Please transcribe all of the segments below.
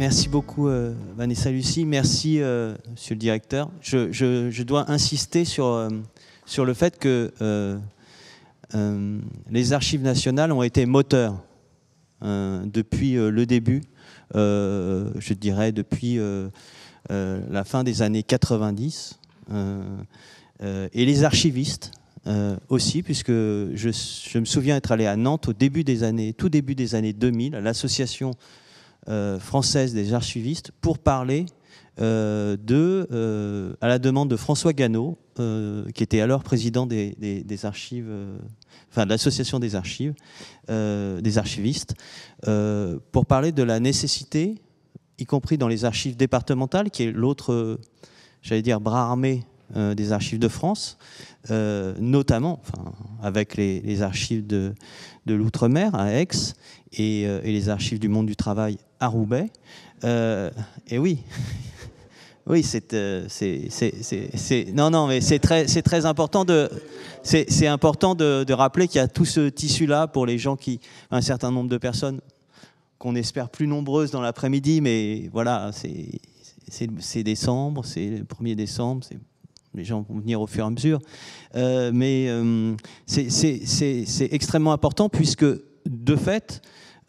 Merci beaucoup Vanessa Lucie, merci Monsieur le directeur. Je dois insister sur le fait que les archives nationales ont été moteurs depuis le début, je dirais depuis la fin des années 90, et les archivistes aussi, puisque je me souviens être allé à Nantes tout début des années 2000, à l'association française des archivistes, pour parler à la demande de François Gannot, qui était alors président des archives, enfin de l'association des archives, des archivistes, pour parler de la nécessité, y compris dans les archives départementales, qui est l'autre, j'allais dire, bras armé des archives de France, notamment avec les archives de l'Outre-mer à Aix et les archives du monde du travail à Roubaix. Et oui, oui, non, mais c'est très important c'est important de rappeler qu'il y a tout ce tissu-là pour les gens un certain nombre de personnes qu'on espère plus nombreuses dans l'après-midi, mais voilà, c'est décembre, c'est le 1er décembre, les gens vont venir au fur et à mesure. Mais c'est extrêmement important puisque, de fait,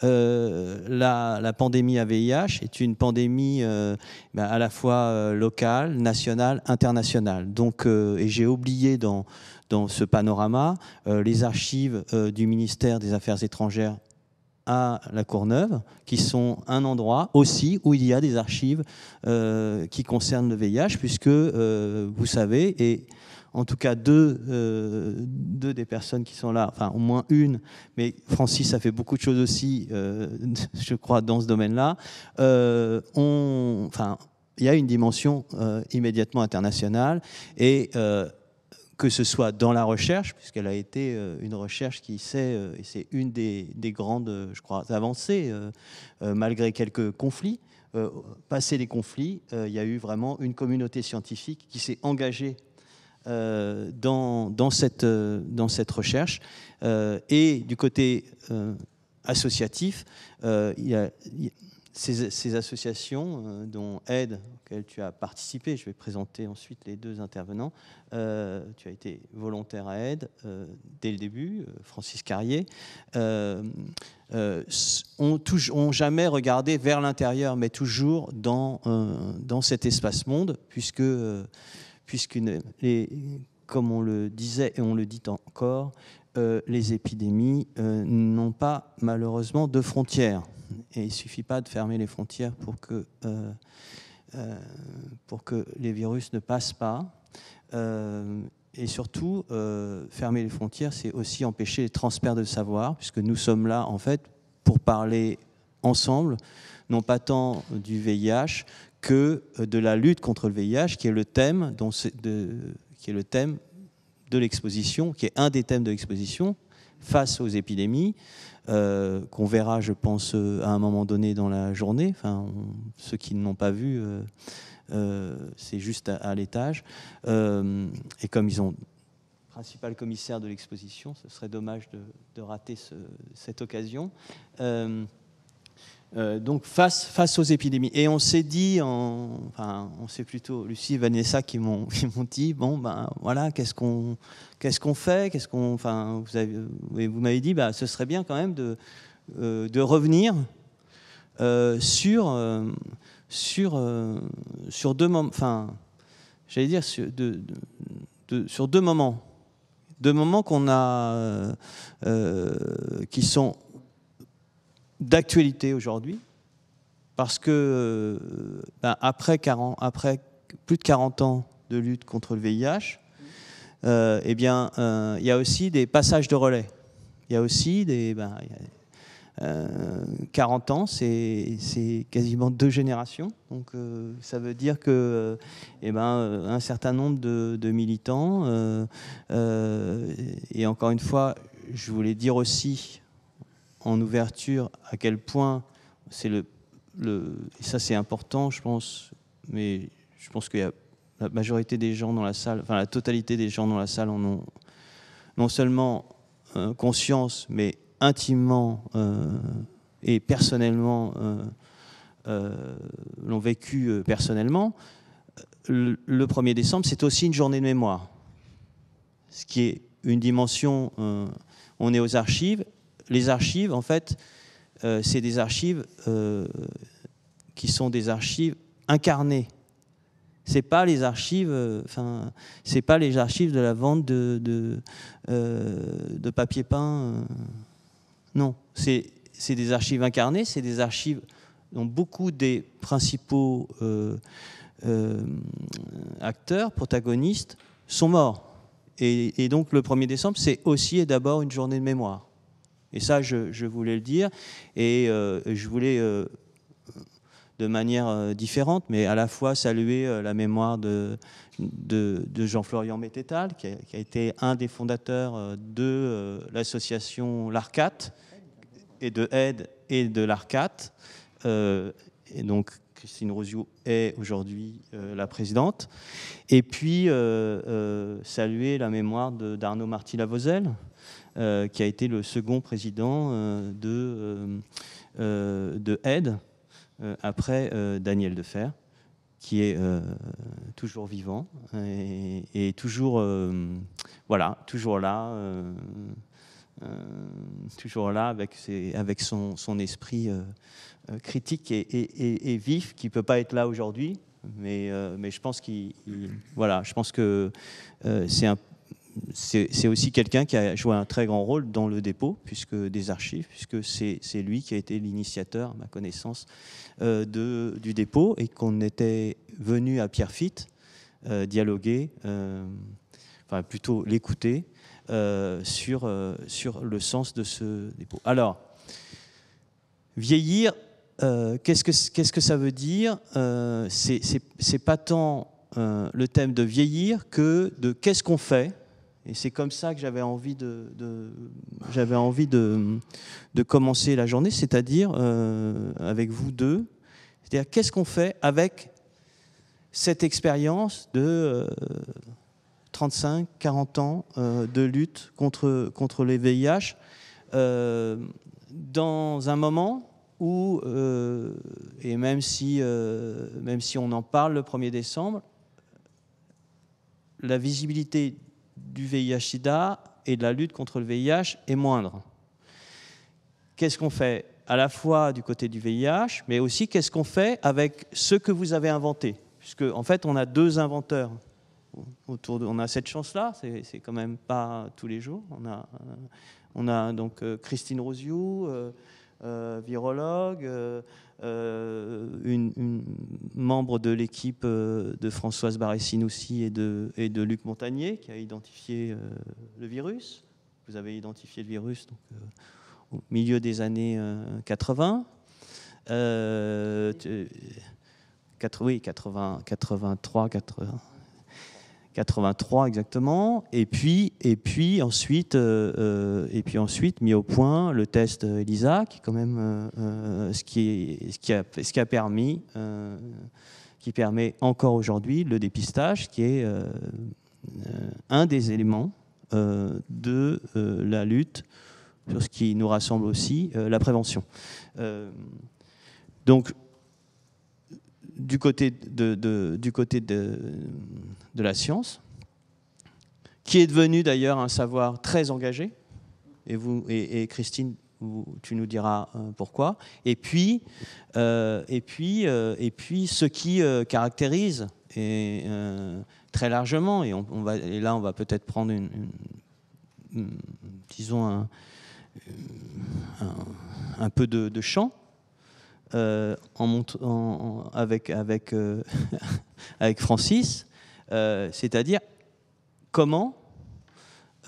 la pandémie à VIH est une pandémie à la fois locale, nationale, internationale. Donc, et j'ai oublié dans ce panorama les archives du ministère des Affaires étrangères à la Courneuve, qui sont un endroit aussi où il y a des archives qui concernent le VIH, puisque vous savez, et en tout cas deux des personnes qui sont là, enfin au moins une, mais Francis a fait beaucoup de choses aussi, je crois, dans ce domaine-là, il y a une dimension immédiatement internationale, et que ce soit dans la recherche, puisqu'elle a été une recherche qui et c'est une des grandes, je crois, avancées, malgré quelques conflits. Passé les conflits, il y a eu vraiment une communauté scientifique qui s'est engagée dans cette recherche. Et du côté associatif, il y a ces associations dont Aide, auxquelles tu as participé, je vais présenter ensuite les deux intervenants. Tu as été volontaire à Aide dès le début, Francis Carrier, ont jamais regardé vers l'intérieur, mais toujours dans cet espace-monde, puisque comme on le disait et on le dit encore, les épidémies n'ont pas malheureusement de frontières. Et il ne suffit pas de fermer les frontières pour que les virus ne passent pas. Et surtout, fermer les frontières, c'est aussi empêcher les transferts de savoir, puisque nous sommes là, en fait, pour parler ensemble, non pas tant du VIH que de la lutte contre le VIH, qui est le thème de l'exposition, qui est un des thèmes de l'exposition, face aux épidémies, qu'on verra, je pense, à un moment donné dans la journée. Enfin, ceux qui ne l'ont pas vu, c'est juste à l'étage. Et comme ils ont principal commissaire de l'exposition, ce serait dommage de rater cette occasion. Donc face aux épidémies. Et on s'est dit, on s'est plutôt Lucie et Vanessa qui m'ont dit, bon ben voilà, qu'est-ce qu'on fait, vous m'avez dit, ce serait bien quand même de revenir sur deux moments, j'allais dire sur deux moments qu'on a qui sont d'actualité aujourd'hui, parce que après plus de 40 ans de lutte contre le VIH, il y a aussi des passages de relais. Il y a aussi 40 ans, c'est quasiment 2 générations. Donc ça veut dire que un certain nombre de militants, et encore une fois, je voulais dire aussi en ouverture à quel point c'est et ça c'est important, je pense, mais je pense qu'il y a la majorité des gens dans la salle, enfin la totalité des gens dans la salle en ont non seulement conscience, mais intimement et personnellement l'ont vécu personnellement, le 1er décembre, c'est aussi une journée de mémoire. Ce qui est une dimension, on est aux archives. Les archives, en fait, c'est des archives qui sont des archives incarnées. C'est pas les archives, c'est pas les archives de la vente de papier peint. Non, c'est des archives incarnées, c'est des archives dont beaucoup des principaux acteurs, protagonistes, sont morts. Et donc le 1er décembre, c'est aussi et d'abord une journée de mémoire. Et ça, je voulais le dire. Et je voulais, de manière différente, mais à la fois saluer la mémoire de Jean-Florian Mettetal, qui a été un des fondateurs de l'association l'ARCAT, et de Aide et de l'ARCAT. Et donc, Christine Rosiou est aujourd'hui la présidente. Et puis, saluer la mémoire d'Arnaud Marty-Lavozelle, qui a été le second président de Aide, après Daniel Defer, qui est toujours vivant et toujours, voilà, toujours là avec son esprit critique et vif, qui ne peut pas être là aujourd'hui, mais je pense voilà, je pense que c'est aussi quelqu'un qui a joué un très grand rôle dans le dépôt des archives, puisque c'est lui qui a été l'initiateur, à ma connaissance, du dépôt, et qu'on était venu à Pierrefitte dialoguer, enfin plutôt l'écouter, sur le sens de ce dépôt. Alors, vieillir, qu'est-ce que ça veut dire ? C'est pas tant le thème de vieillir que de qu'est-ce qu'on fait. Et c'est comme ça que j'avais envie de commencer la journée, c'est-à-dire avec vous deux, c'est-à-dire qu'est-ce qu'on fait avec cette expérience de 35, 40 ans de lutte contre les VIH, dans un moment où, et même si on en parle le 1er décembre, la visibilité du VIH-Sida et de la lutte contre le VIH est moindre. Qu'est-ce qu'on fait à la fois du côté du VIH, mais aussi qu'est-ce qu'on fait avec ce que vous avez inventé ? Puisque, en fait, on a deux inventeurs. On a cette chance-là, c'est quand même pas tous les jours. On a donc Christine Rosiou, virologue, une membre de l'équipe de Françoise Barré-Sinoussi et de Luc Montagnier, qui a identifié le virus. Vous avez identifié le virus donc, au milieu des années 80. Oui, 83 exactement, et puis ensuite mis au point le test ELISA, qui est quand même ce qui a permis, qui permet encore aujourd'hui le dépistage, qui est un des éléments de la lutte sur ce qui nous rassemble aussi, la prévention. Donc du côté de la science, qui est devenu d'ailleurs un savoir très engagé, et Christine, tu nous diras pourquoi, et puis ce qui caractérise très largement, et là on va peut-être prendre disons un peu de champ, avec Francis, c'est-à-dire comment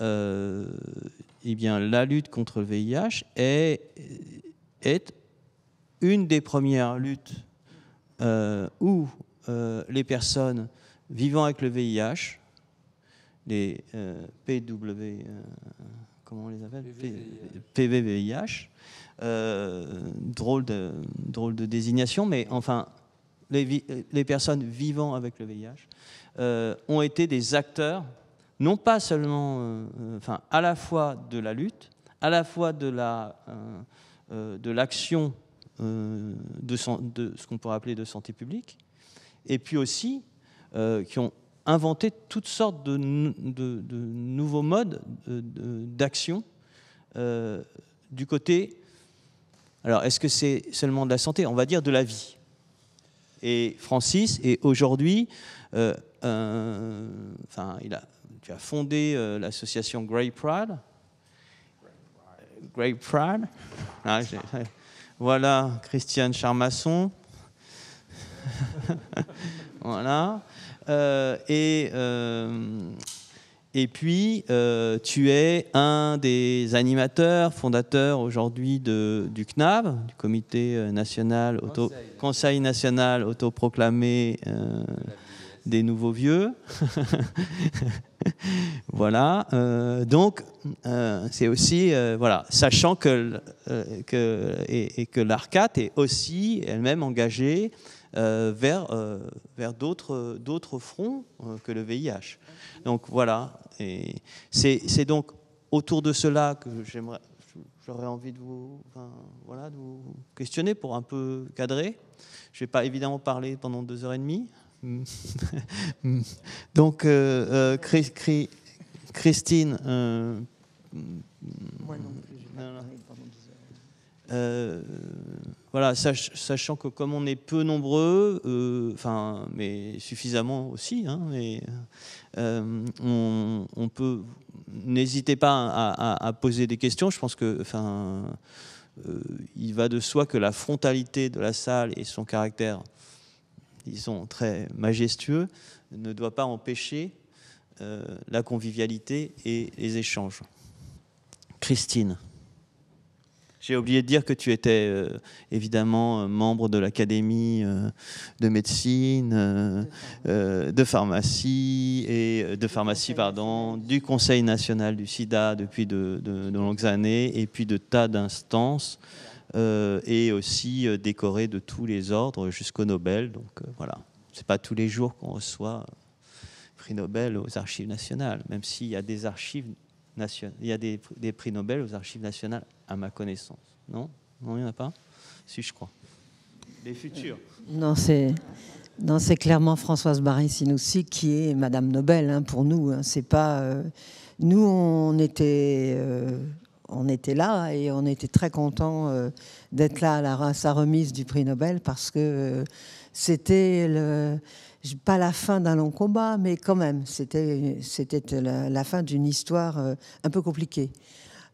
eh bien, la lutte contre le VIH est une des premières luttes où les personnes vivant avec le VIH, les PW, comment on les appelle, PV-VIH, drôle de désignation, mais enfin, les personnes vivant avec le VIH ont été des acteurs, non pas seulement, à la fois de la lutte, à la fois de l'action de ce qu'on pourrait appeler de santé publique, et puis aussi qui ont inventé toutes sortes de nouveaux modes d'action du côté. Alors, est-ce que c'est seulement de la santé? On va dire de la vie. Et Francis est aujourd'hui, tu as fondé l'association Grey Pride. Grey Pride. Ah, voilà, Christiane Charmasson. Voilà. Et puis, tu es un des animateurs, fondateurs aujourd'hui du CNAV, du Comité national, Conseil national autoproclamé des nouveaux vieux. Voilà. Donc, c'est aussi, voilà, sachant que l'ARCAT est aussi elle-même engagée vers d'autres fronts que le VIH. Donc voilà, et c'est donc autour de cela que j'aurais envie de vous questionner pour un peu cadrer. Je ne vais pas évidemment parler pendant 2h30. Donc Christine. Moi non plus, je vais pas parler pendant 2 heures. Voilà, sachant que comme on est peu nombreux, mais suffisamment aussi, hein, on peut. N'hésitez pas à poser des questions. Je pense que, il va de soi que la frontalité de la salle et son caractère, disons, très majestueux, ne doit pas empêcher la convivialité et les échanges. Christine. J'ai oublié de dire que tu étais évidemment membre de l'Académie de médecine, de pharmacie, du Conseil national du sida depuis de longues années, et puis de tas d'instances, et aussi décorée de tous les ordres jusqu'au Nobel. Donc voilà, c'est pas tous les jours qu'on reçoit prix Nobel aux Archives nationales, même s'il y a des archives nationales, il y a des prix Nobel aux Archives nationales à ma connaissance. Non, il n'y en a pas. Si, je crois. Les futurs. Non, c'est clairement Françoise Barré-Sinoussi qui est Madame Nobel, hein, pour nous. Hein. C'est pas nous, on était là et on était très contents d'être là à sa remise du prix Nobel, parce que c'était pas la fin d'un long combat, mais quand même, c'était la fin d'une histoire un peu compliquée.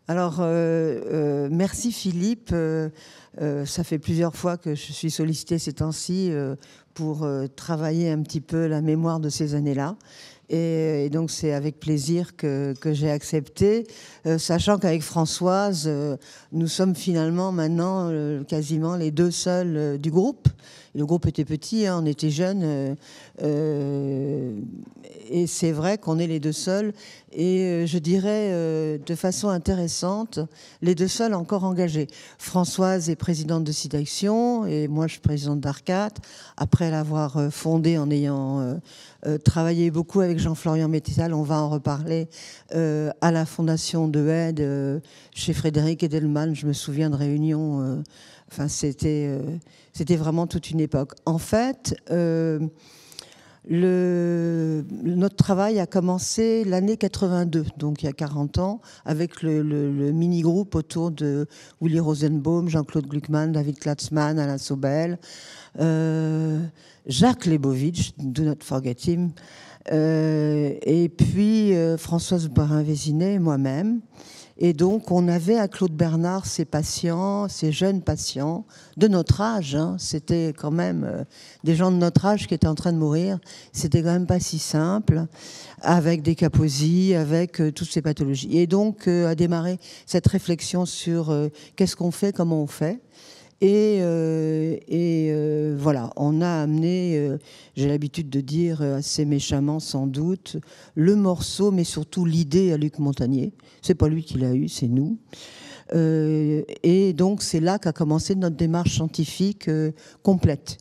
Alors, merci Philippe. Ça fait plusieurs fois que je suis sollicitée ces temps-ci pour travailler un petit peu la mémoire de ces années-là. Et donc, c'est avec plaisir que j'ai accepté, sachant qu'avec Françoise, nous sommes finalement maintenant quasiment les deux seuls du groupe. Le groupe était petit, hein, on était jeunes, et c'est vrai qu'on est les deux seuls, et je dirais de façon intéressante, les deux seuls encore engagés. Françoise est présidente de SIDAction, et moi je suis présidente d'ARCAT, après l'avoir fondée en ayant travaillé beaucoup avec Jean-Florian Mététal, on va en reparler, à la fondation de aide chez Frédéric Edelman. Je me souviens de réunions, c'était vraiment toute une époque. En fait, notre travail a commencé l'année 82, donc il y a 40 ans, avec le mini-groupe autour de Willy Rosenbaum, Jean-Claude Gluckman, David Klatzmann, Alain Sobel, Jacques Lebovitch, do not forget him, et puis Françoise Barré-Vésinet et moi-même. Et donc, on avait à Claude Bernard ces patients, ces jeunes patients de notre âge. Hein. C'était quand même des gens de notre âge qui étaient en train de mourir. C'était quand même pas si simple, avec des kaposies, avec toutes ces pathologies. Et donc, a démarré cette réflexion sur qu'est-ce qu'on fait, comment on fait. Et voilà, on a amené, j'ai l'habitude de dire assez méchamment sans doute, le morceau, mais surtout l'idée à Luc Montagnier. C'est pas lui qui l'a eu, c'est nous. Et donc c'est là qu'a commencé notre démarche scientifique complète.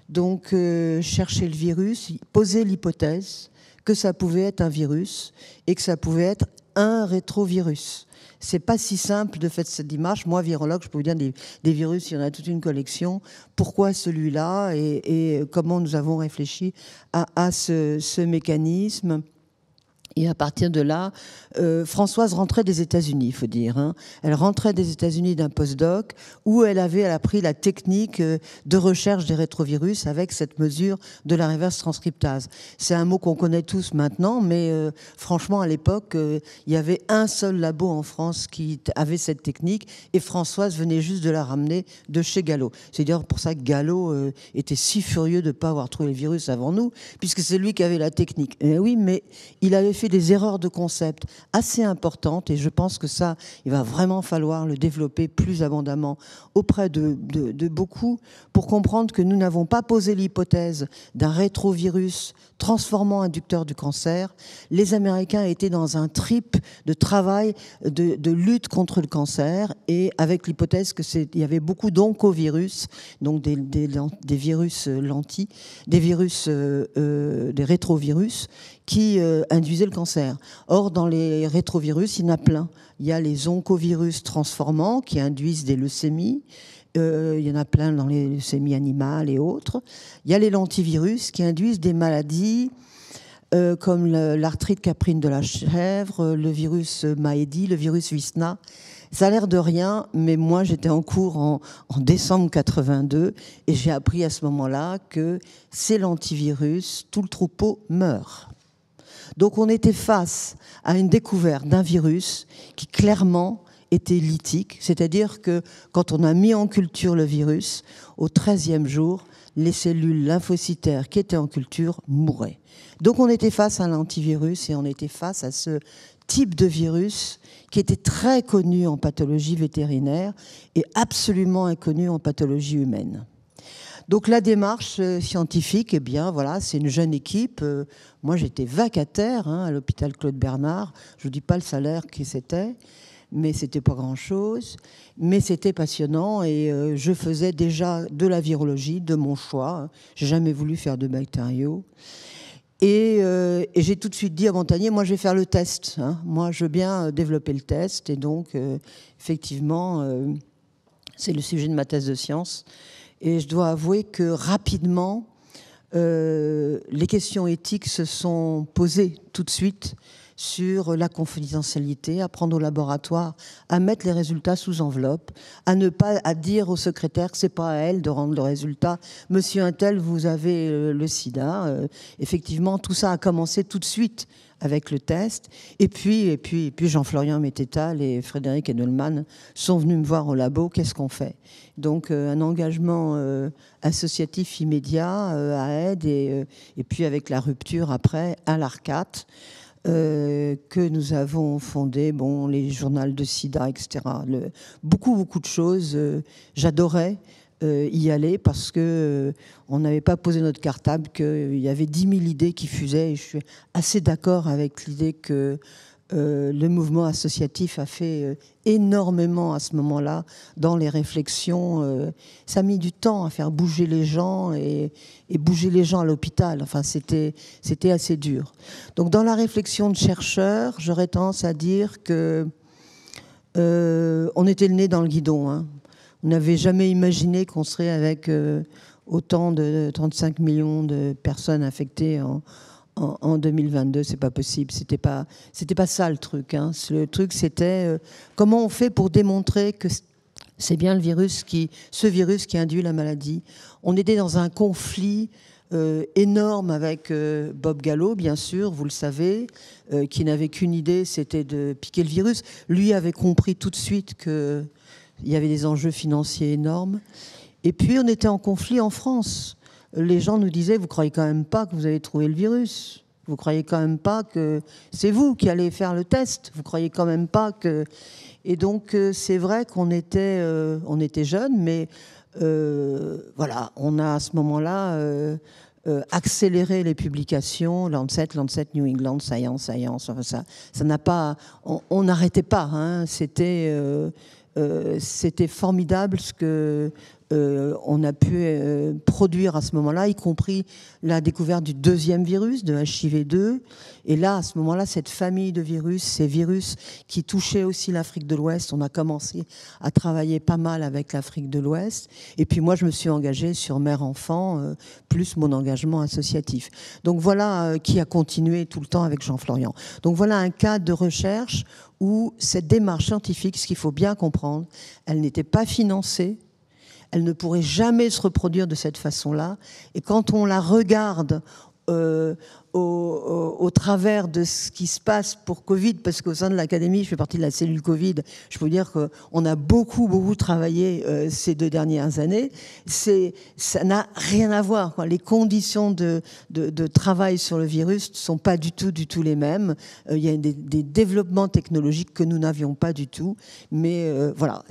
Donc chercher le virus, poser l'hypothèse que ça pouvait être un virus et que ça pouvait être un rétrovirus. C'est pas si simple de faire cette démarche. Moi, virologue, je peux vous dire des virus, il y en a toute une collection. Pourquoi celui-là et comment nous avons réfléchi à ce mécanisme. Et à partir de là, Françoise rentrait des États-Unis, il faut dire. Hein. Elle rentrait des États-Unis d'un postdoc où elle a appris la technique de recherche des rétrovirus avec cette mesure de la reverse transcriptase. C'est un mot qu'on connaît tous maintenant, mais franchement, à l'époque, il y avait un seul labo en France qui avait cette technique et Françoise venait juste de la ramener de chez Gallo. C'est d'ailleurs pour ça que Gallo était si furieux de ne pas avoir trouvé le virus avant nous, puisque c'est lui qui avait la technique. Et oui, mais il avait fait des erreurs de concept assez importantes et je pense que ça, il va vraiment falloir le développer plus abondamment auprès de beaucoup pour comprendre que nous n'avons pas posé l'hypothèse d'un rétrovirus transformant inducteur du cancer. Les Américains étaient dans un trip de travail de lutte contre le cancer et avec l'hypothèse qu'il y avait beaucoup d'oncovirus, donc des virus lentis, des rétrovirus qui induisaient le cancer. Or, dans les rétrovirus, il y en a plein. Il y a les oncovirus transformants qui induisent des leucémies. Il y en a plein dans les leucémies animales et autres. Il y a les lentivirus qui induisent des maladies comme l'arthrite caprine de la chèvre, le virus Maedi, le virus Visna. Ça a l'air de rien, mais moi j'étais en cours en décembre 82 et j'ai appris à ce moment-là que ces lentivirus, tout le troupeau meurt. Donc on était face à une découverte d'un virus qui clairement était lytique, c'est-à-dire que quand on a mis en culture le virus, au 13e jour, les cellules lymphocytaires qui étaient en culture mouraient. Donc on était face à un antivirus et on était face à ce type de virus qui était très connu en pathologie vétérinaire et absolument inconnu en pathologie humaine. Donc la démarche scientifique, eh bien voilà, c'est une jeune équipe. Moi j'étais vacataire à l'hôpital Claude Bernard. Je vous dis pas le salaire que c'était, mais c'était pas grand-chose. Mais c'était passionnant et je faisais déjà de la virologie de mon choix. J'ai jamais voulu faire de bactériaux. Et j'ai tout de suite dit à Montagnier, moi je vais faire le test. Moi je veux bien développer le test. Et donc effectivement, c'est le sujet de ma thèse de science. Et je dois avouer que rapidement, les questions éthiques se sont posées tout de suite sur la confidentialité, à prendre au laboratoire, à mettre les résultats sous enveloppe, à ne pas dire au secrétaire que c'est pas à elle de rendre le résultat. Monsieur Untel, vous avez le sida. Effectivement, tout ça a commencé tout de suite avec le test. Et puis Jean-Florian Mettetal et Frédéric Edelman sont venus me voir au labo. Qu'est-ce qu'on fait ? Donc un engagement associatif immédiat à Aide et puis avec la rupture après à l'ARCAT. Que nous avons fondé, les journaux de sida, etc. Beaucoup de choses. J'adorais y aller parce que on n'avait pas posé notre cartable, qu'il y avait 10 000 idées qui fusaient. Et je suis assez d'accord avec l'idée que le mouvement associatif a fait énormément à ce moment-là dans les réflexions. Ça a mis du temps à faire bouger les gens et bouger les gens à l'hôpital. Enfin, c'était assez dur. Donc, dans la réflexion de chercheurs, j'aurais tendance à dire que on était le nez dans le guidon. On n'avait jamais imaginé qu'on serait avec autant de 35 millions de personnes infectées en 2022, c'est pas possible. C'était pas ça le truc. Le truc, c'était comment on fait pour démontrer que c'est bien ce virus qui induit la maladie. On était dans un conflit énorme avec Bob Gallo, bien sûr, vous le savez, qui n'avait qu'une idée, c'était de piquer le virus. Lui avait compris tout de suite qu'il y avait des enjeux financiers énormes. Et puis, on était en conflit en France. Les gens nous disaient, vous croyez quand même pas que vous avez trouvé le virus ? Vous croyez quand même pas que c'est vous qui allez faire le test ? Vous croyez quand même pas que... Et donc, c'est vrai qu'on était jeunes, mais voilà, on a à ce moment-là accéléré les publications, Lancet, New England, Science, enfin ça n'a pas... On n'arrêtait pas, c'était formidable ce que on a pu produire à ce moment-là, y compris la découverte du deuxième virus, de HIV2. Et là, à ce moment-là, cette famille de virus, ces virus qui touchaient aussi l'Afrique de l'Ouest, on a commencé à travailler pas mal avec l'Afrique de l'Ouest. Et puis moi, je me suis engagée sur mère-enfant, plus mon engagement associatif. Donc voilà, qui a continué tout le temps avec Jean Florian. Donc voilà un cadre de recherche où cette démarche scientifique, ce qu'il faut bien comprendre, elle n'était pas financée. Elle ne pourrait jamais se reproduire de cette façon-là. Et quand on la regarde au travers de ce qui se passe pour Covid, parce qu'au sein de l'Académie, je fais partie de la cellule Covid, je peux vous dire qu'on a beaucoup travaillé ces 2 dernières années. Ça n'a rien à voir, quoi. Les conditions de travail sur le virus ne sont pas du tout les mêmes. Il y a des développements technologiques que nous n'avions pas du tout. Mais voilà,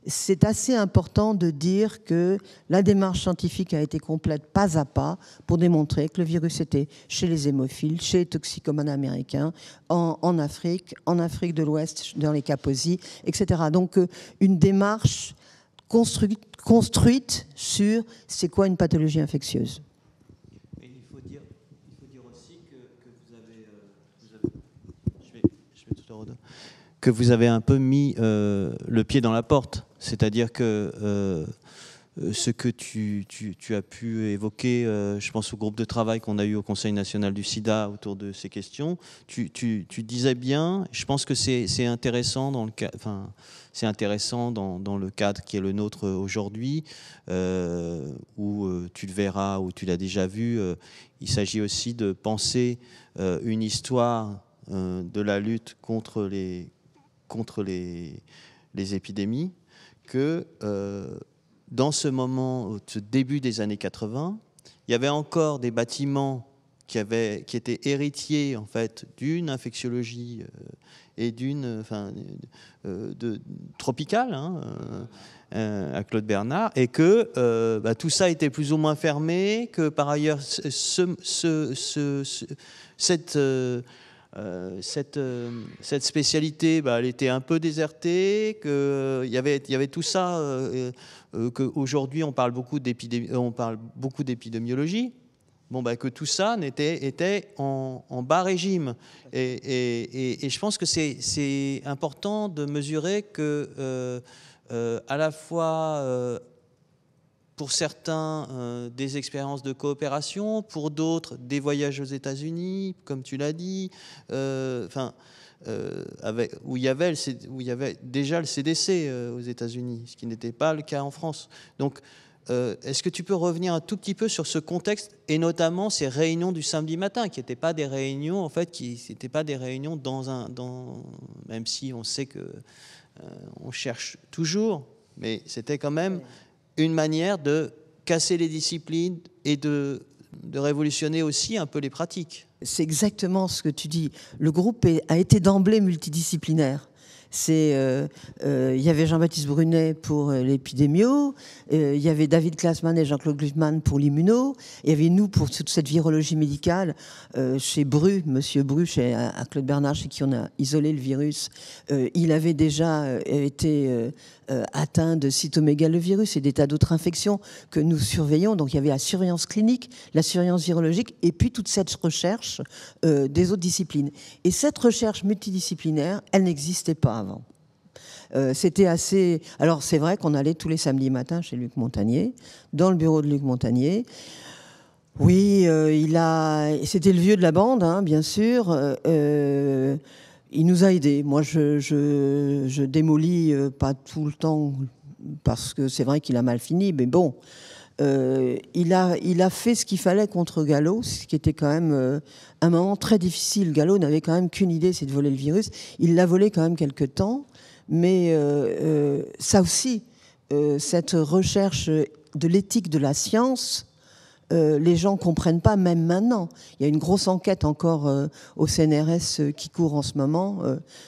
c'est assez important de dire que la démarche scientifique a été complète pas à pas pour démontrer que le virus était chez les hémophiles, chez les toxicomanes américains, en Afrique de l'Ouest, dans les Kaposi, etc. Donc une démarche construite sur c'est quoi une pathologie infectieuse. Et il faut dire aussi que vous avez un peu mis le pied dans la porte. C'est-à-dire que ce que tu as pu évoquer, je pense au groupe de travail qu'on a eu au Conseil national du sida autour de ces questions, tu disais bien, je pense que c'est intéressant dans le cas, enfin, c'est intéressant dans le cadre qui est le nôtre aujourd'hui, où tu le verras, où tu l'as déjà vu, il s'agit aussi de penser une histoire de la lutte contre les épidémies, que dans ce moment, au début des années 80, il y avait encore des bâtiments qui étaient héritiers en fait d'une infectiologie et d'une tropicale à Claude Bernard, et que tout ça était plus ou moins fermé, que par ailleurs cette spécialité, elle était un peu désertée, qu'il y avait tout ça, qu'aujourd'hui on parle beaucoup d'épidémiologie, que tout ça était en bas régime. Et je pense que c'est important de mesurer que à la fois pour certains, des expériences de coopération, pour d'autres, des voyages aux États-Unis, comme tu l'as dit, où il y avait déjà le CDC aux États-Unis, ce qui n'était pas le cas en France. Donc, est-ce que tu peux revenir un tout petit peu sur ce contexte, et notamment ces réunions du samedi matin, qui n'étaient pas des réunions, en fait, même si on sait que on cherche toujours, mais c'était quand même une manière de casser les disciplines et de révolutionner aussi un peu les pratiques. C'est exactement ce que tu dis. Le groupe a été d'emblée multidisciplinaire. Il y avait Jean-Baptiste Brunet pour l'épidémio, il y avait David Klassmann et Jean-Claude Gluckman pour l'immuno, il y avait nous pour toute cette virologie médicale, chez Monsieur Bru, à Claude Bernard, chez qui on a isolé le virus. Il avait déjà été atteint de cytomégalovirus et des tas d'autres infections que nous surveillons. Donc il y avait la surveillance clinique, la surveillance virologique, et puis toute cette recherche des autres disciplines. Et cette recherche multidisciplinaire, elle n'existait pas avant. C'était assez... Alors c'est vrai qu'on allait tous les samedis matins chez Luc Montagnier, dans le bureau de Luc Montagnier. Oui, c'était le vieux de la bande, bien sûr. Il nous a aidés. Moi, je démolis pas tout le temps, parce que c'est vrai qu'il a mal fini, mais bon, il a fait ce qu'il fallait contre Gallo, ce qui était quand même un moment très difficile. Gallo n'avait quand même qu'une idée, c'est de voler le virus. Il l'a volé quand même quelque temps, mais ça aussi, cette recherche de l'éthique de la science, les gens ne comprennent pas, même maintenant. Il y a une grosse enquête encore au CNRS qui court en ce moment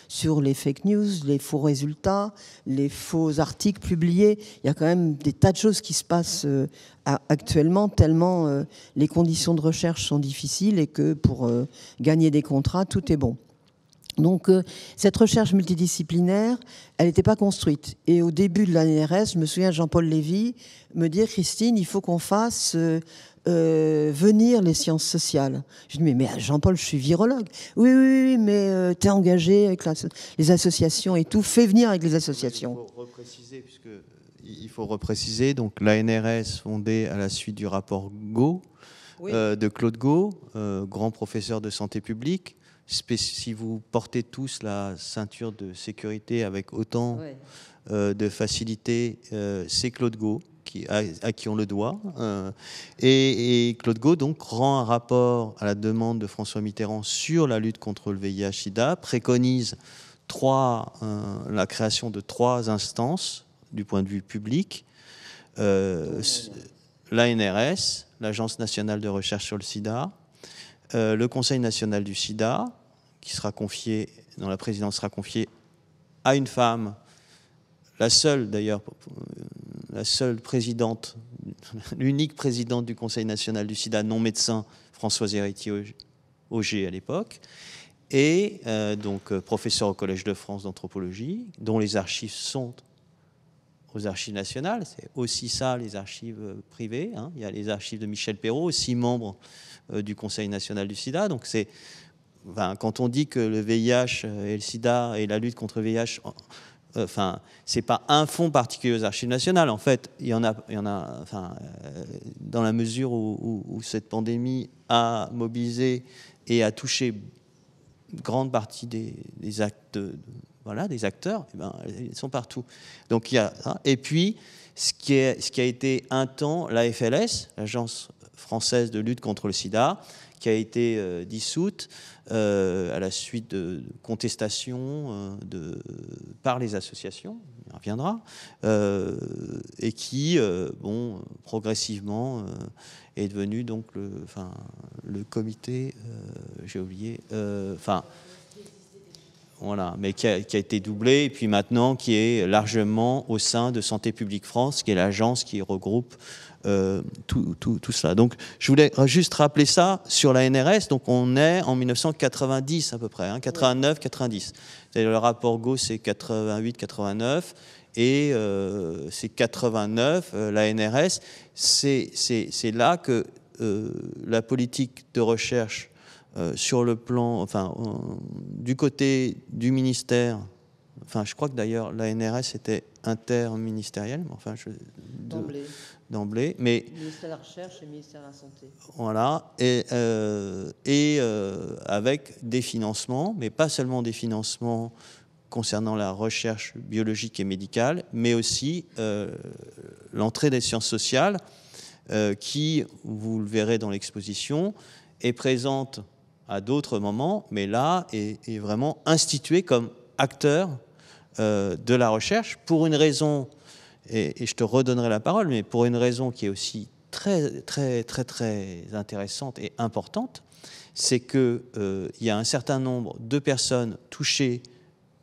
sur les fake news, les faux résultats, les faux articles publiés. Il y a quand même des tas de choses qui se passent actuellement, tellement les conditions de recherche sont difficiles et que pour gagner des contrats, tout est bon. Donc, cette recherche multidisciplinaire, elle n'était pas construite. Et au début de l'ANRS, je me souviens de Jean-Paul Lévy me dire, Christine, il faut qu'on fasse venir les sciences sociales. Je dis, mais Jean-Paul, je suis virologue. Oui, oui, oui, mais tu es engagé avec les associations et tout. Fais venir avec les associations. Il faut repréciser, donc l'ANRS fondée à la suite du rapport Gau, oui. De Claude Gau, grand professeur de santé publique. Si vous portez tous la ceinture de sécurité avec autant de facilité, c'est Claude Gau à qui on le doit. Et Claude Gau donc rend un rapport à la demande de François Mitterrand sur la lutte contre le VIH/SIDA, préconise la création de 3 instances du point de vue public, l'ANRS, l'Agence nationale de recherche sur le sida, le Conseil national du sida, qui sera confié, dont la présidence sera confiée à une femme, la seule d'ailleurs, la seule présidente, l'unique présidente du Conseil national du sida non médecin, Françoise Héritier-Auger à l'époque, et donc professeur au Collège de France d'anthropologie, dont les archives sont aux archives nationales. C'est aussi ça, les archives privées. Hein. Il y a les archives de Michel Perrault, aussi membre du Conseil national du sida. Donc c'est, quand on dit que le VIH et le sida et la lutte contre le VIH, c'est pas un fonds particulier aux archives nationales. En fait, il y en a dans la mesure où cette pandémie a mobilisé et a touché une grande partie des actes des acteurs, ils sont partout. Donc il y a, et puis ce qui a été un temps la FLS, l'Agence française de lutte contre le sida, qui a été dissoute à la suite de contestations par les associations, on y reviendra, et qui, progressivement, est devenu donc le comité, j'ai oublié, voilà, mais qui a été doublé, et puis maintenant qui est largement au sein de Santé publique France, qui est l'agence qui regroupe tout cela. Donc je voulais juste rappeler ça sur la NRS. Donc on est en 1990 à peu près, 89-90. Le rapport Gau c'est 88-89 et c'est 89 la NRS. C'est là que la politique de recherche sur le plan, du côté du ministère, je crois que d'ailleurs la NRS était interministérielle, d'emblée, mais le ministère de la Recherche et le ministère de la Santé. Voilà, et avec des financements, mais pas seulement des financements concernant la recherche biologique et médicale, mais aussi l'entrée des sciences sociales, qui, vous le verrez dans l'exposition, est présente à d'autres moments, mais là est vraiment instituée comme acteur de la recherche pour une raison, et je te redonnerai la parole, mais pour une raison qui est aussi très, très, très, très intéressante et importante, c'est qu'il y a un certain nombre de personnes touchées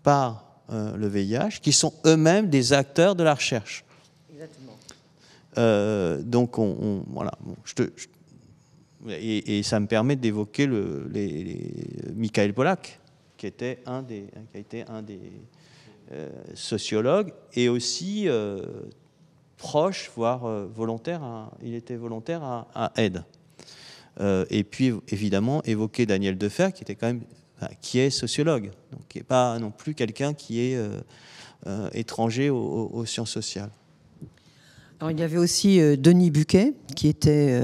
par le VIH qui sont eux-mêmes des acteurs de la recherche. Exactement. Donc, voilà. Et ça me permet d'évoquer Michael Pollack, qui a été un des sociologues, et aussi proche, voire volontaire. Il était volontaire à Aide. Et puis, évidemment, évoquer Daniel Defer, qui était quand même, qui est sociologue, donc qui n'est pas non plus quelqu'un qui est étranger aux sciences sociales. Alors, il y avait aussi Denis Buquet, qui était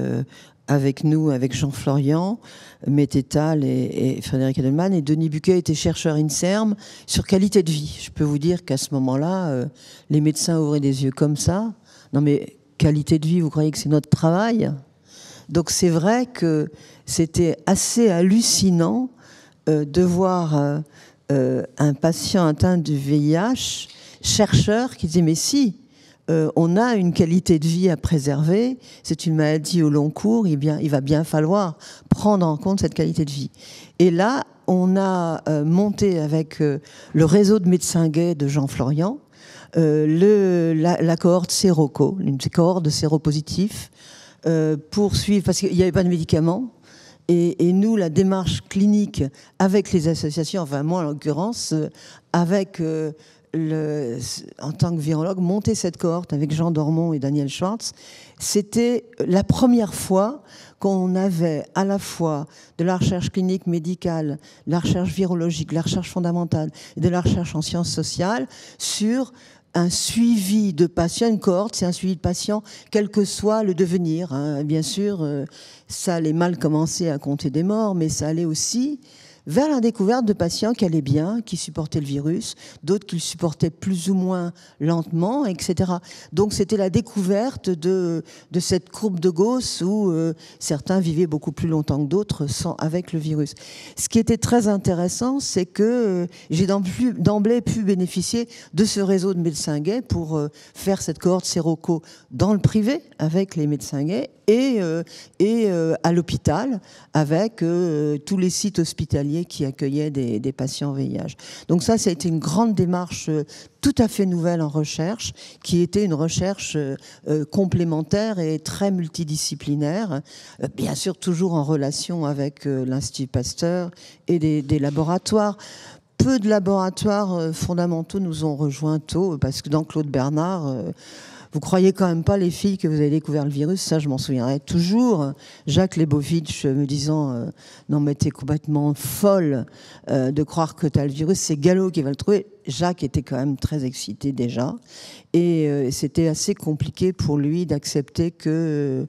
avec nous, avec Jean Florian, Mettetal et Frédéric Edelman. Et Denis Buquet était chercheur INSERM sur qualité de vie. Je peux vous dire qu'à ce moment-là, les médecins ouvraient des yeux comme ça. Non mais qualité de vie, vous croyez que c'est notre travail ? Donc c'est vrai que c'était assez hallucinant de voir un patient atteint du VIH, chercheur, qui disait mais si, on a une qualité de vie à préserver, c'est une maladie au long cours, il va bien falloir prendre en compte cette qualité de vie. Et là, on a monté avec le réseau de médecins gays de Jean Florian, la cohorte Séroco, une cohorte de séropositifs, pour suivre, parce qu'il n'y avait pas de médicaments, Et nous, la démarche clinique avec les associations, enfin moi en l'occurrence, avec en tant que virologue, monter cette cohorte avec Jean Dormont et Daniel Schwartz, c'était la première fois qu'on avait à la fois de la recherche clinique médicale, de la recherche virologique, de la recherche fondamentale et de la recherche en sciences sociales sur un suivi de patients, une cohorte, c'est un suivi de patients, quel que soit le devenir. Hein. Bien sûr, ça allait mal commencer à compter des morts, mais ça allait aussi vers la découverte de patients qui allaient bien, qui supportaient le virus, d'autres qui le supportaient plus ou moins lentement, etc. Donc c'était la découverte de cette courbe de Gauss où certains vivaient beaucoup plus longtemps que d'autres avec le virus. Ce qui était très intéressant, c'est que j'ai d'emblée pu bénéficier de ce réseau de médecins gays pour faire cette cohorte séroco dans le privé avec les médecins gays et à l'hôpital avec tous les sites hospitaliers qui accueillaient des patients VIH. Donc ça a été une grande démarche tout à fait nouvelle en recherche, qui était une recherche complémentaire et très multidisciplinaire, bien sûr toujours en relation avec l'Institut Pasteur et des laboratoires. Peu de laboratoires fondamentaux nous ont rejoints tôt, parce que dans Claude Bernard... vous croyez quand même pas, les filles, que vous avez découvert le virus? Ça, je m'en souviendrai toujours. Jacques Lebovitch me disant non, mais t'es complètement folle de croire que t'as le virus, c'est Gallo qui va le trouver. Jacques était quand même très excité déjà. Et c'était assez compliqué pour lui d'accepter que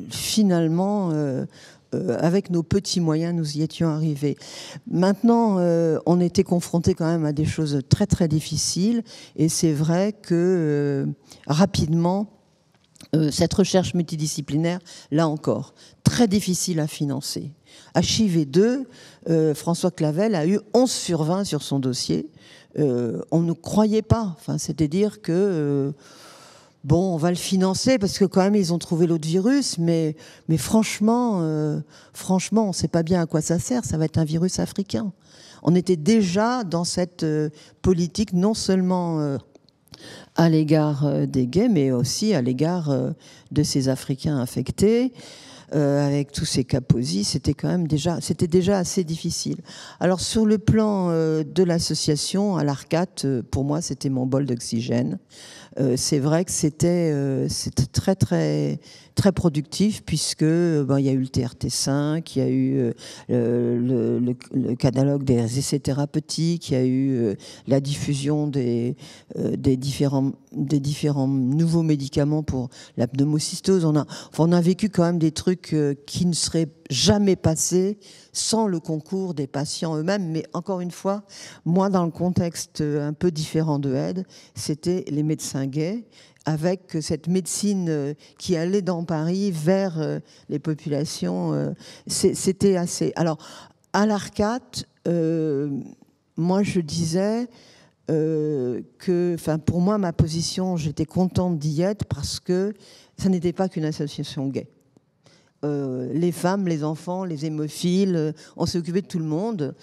finalement... avec nos petits moyens, nous y étions arrivés. Maintenant, on était confrontés quand même à des choses très très difficiles, et c'est vrai que rapidement, cette recherche multidisciplinaire, là encore, très difficile à financer. HIV2, François Clavel a eu 11/20 sur son dossier. On ne croyait pas. Enfin, c'est-à-dire que... bon, on va le financer parce que quand même ils ont trouvé l'autre virus, mais franchement, on ne sait pas bien à quoi ça sert. Ça va être un virus africain. On était déjà dans cette politique non seulement à l'égard des gays, mais aussi à l'égard de ces Africains infectés. Avec tous ces cas positifs, c'était déjà assez difficile. Alors sur le plan de l'association, à l'ARCAT, pour moi c'était mon bol d'oxygène. C'est vrai que c'était très très très productif, puisque il y a eu le TRT5, il y a eu le catalogue des essais thérapeutiques, il y a eu la diffusion des différents nouveaux médicaments pour la pneumocystose. On a vécu quand même des trucs qui ne seraient jamais passés sans le concours des patients eux-mêmes. Mais encore une fois, moi, dans le contexte un peu différent de Aide, c'était les médecins gays, avec cette médecine qui allait dans Paris vers les populations. C'était assez... Alors, à l'ARCAT, moi, je disais... pour moi, ma position, j'étais contente d'y être parce que ça n'était pas qu'une association gay. Les femmes, les enfants, les hémophiles, on s'est occupé de tout le monde.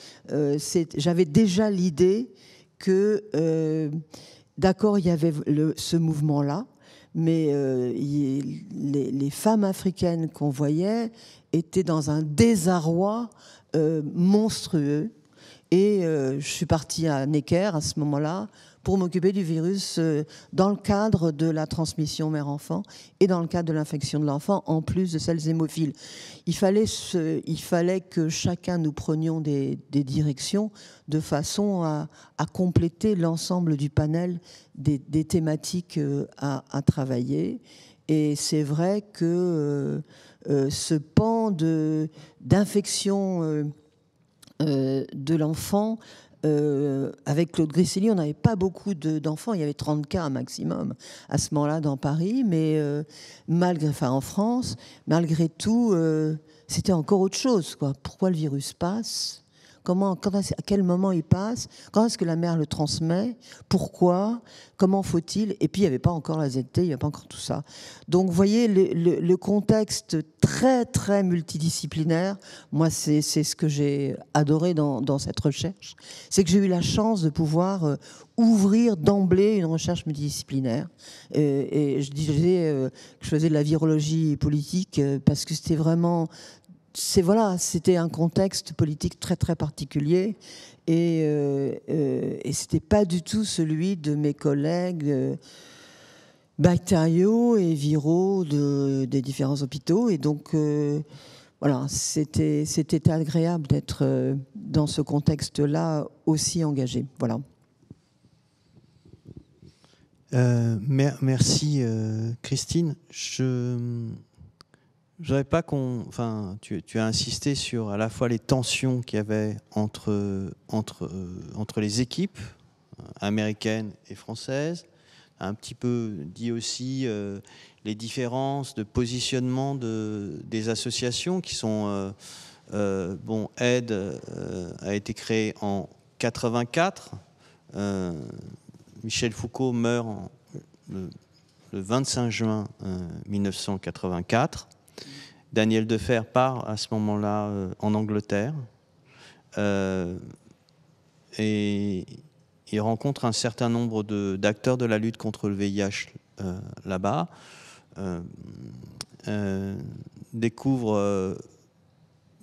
J'avais déjà l'idée que, d'accord, il y avait ce mouvement-là, mais les femmes africaines qu'on voyait étaient dans un désarroi monstrueux. Et je suis partie à Necker à ce moment-là pour m'occuper du virus dans le cadre de la transmission mère-enfant et dans le cadre de l'infection de l'enfant, en plus de celles hémophiles. Il fallait que chacun nous prenions des directions de façon à compléter l'ensemble du panel des thématiques à travailler. Et c'est vrai que ce pan d'infection de l'enfant, avec Claude Grisselli, on n'avait pas beaucoup d'enfants, il y avait 30 cas maximum à ce moment-là dans Paris, mais en France, malgré tout, c'était encore autre chose, quoi. Pourquoi le virus passe ? À quel moment il passe? Quand est-ce que la mère le transmet? Pourquoi? Comment faut-il? Et puis, il n'y avait pas encore la ZT, il n'y avait pas encore tout ça. Donc, vous voyez, le contexte très, très multidisciplinaire, moi, c'est ce que j'ai adoré dans cette recherche. C'est que j'ai eu la chance de pouvoir ouvrir d'emblée une recherche multidisciplinaire. Et je disais que je faisais de la virologie politique parce que c'était vraiment voilà, c'était un contexte politique très très particulier et c'était pas du tout celui de mes collègues bactériaux et viraux des différents hôpitaux. Et donc voilà, c'était agréable d'être dans ce contexte-là aussi engagé. Voilà. Merci Christine. Je voudrais pas enfin, tu as insisté sur à la fois les tensions qu'il y avait entre les équipes américaines et françaises, un petit peu dit aussi les différences de positionnement des associations qui sont bon, Aide a été créée en 84. Michel Foucault meurt le 25 juin 1984. Daniel Defer part à ce moment-là en Angleterre et il rencontre un certain nombre d'acteurs de la lutte contre le VIH là-bas, découvre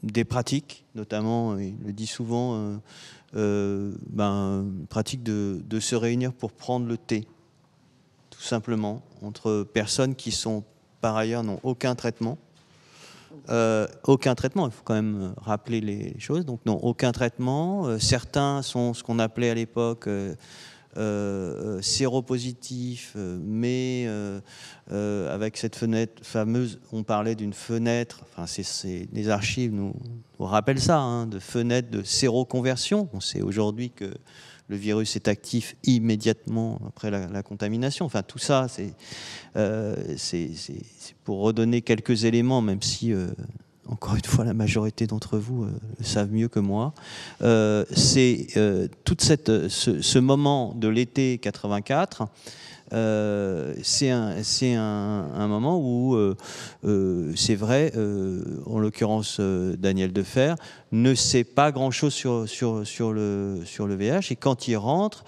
des pratiques, notamment, il le dit souvent, pratique de se réunir pour prendre le thé, tout simplement, entre personnes qui sont, par ailleurs, n'ont aucun traitement. Aucun traitement, il faut quand même rappeler les choses, donc n'ont aucun traitement. Certains sont ce qu'on appelait à l'époque séropositifs, mais avec cette fenêtre fameuse, on parlait d'une fenêtre, enfin les archives nous rappellent ça, hein, de fenêtre de séroconversion. On sait aujourd'hui que le virus est actif immédiatement après la contamination. Enfin, tout ça, c'est pour redonner quelques éléments, même si, encore une fois, la majorité d'entre vous le savent mieux que moi. C'est toute ce moment de l'été 84. C'est un moment où, c'est vrai, en l'occurrence Daniel Defer, ne sait pas grand-chose sur le VIH. Et quand il rentre,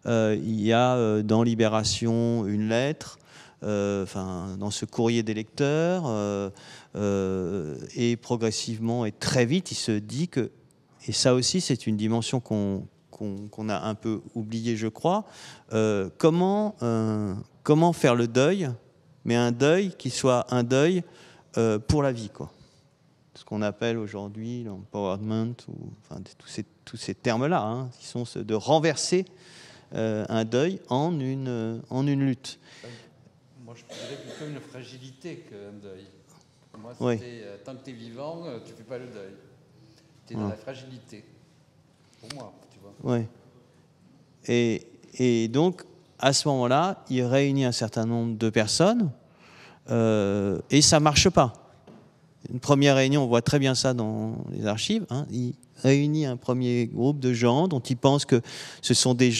il y a dans Libération une lettre, dans ce courrier des lecteurs, et progressivement et très vite, il se dit que, et ça aussi c'est une dimension qu'on a un peu oublié, je crois, comment faire le deuil, mais un deuil qui soit un deuil pour la vie, quoi. Ce qu'on appelle aujourd'hui l'empowerment, ou enfin, tous ces termes-là, hein, qui sont de renverser un deuil en une lutte. Moi, je dirais plutôt une fragilité qu'un deuil. Moi, oui. Tant que tu es vivant, tu ne fais pas le deuil. Tu es dans la fragilité. Pour moi, tu vois. Oui. Et donc, à ce moment-là, il réunit un certain nombre de personnes et ça ne marche pas. Une première réunion, on voit très bien ça dans les archives, hein, il réunit un premier groupe de gens dont il pense que ce sont des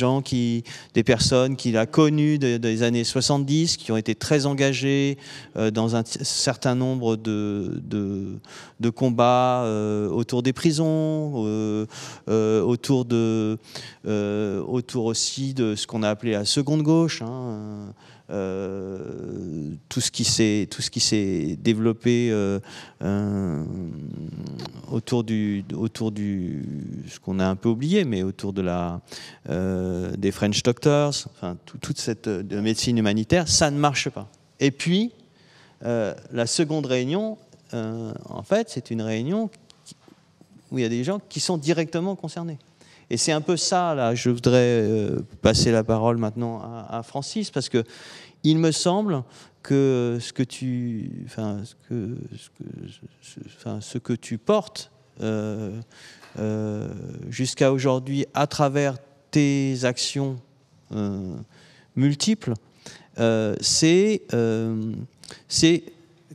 personnes qu'il a connues des années 70, qui ont été très engagées dans un certain nombre de combats autour des prisons, autour aussi de ce qu'on a appelé la seconde gauche, hein, tout ce qui s'est développé autour du ce qu'on a un peu oublié, mais autour des French Doctors, enfin toute cette de médecine humanitaire, ça ne marche pas. Et puis la seconde réunion, en fait, c'est une réunion où il y a des gens qui sont directement concernés. Et c'est un peu ça, là, je voudrais passer la parole maintenant à Francis, parce que il me semble que ce que tu portes jusqu'à aujourd'hui à travers tes actions multiples, c'est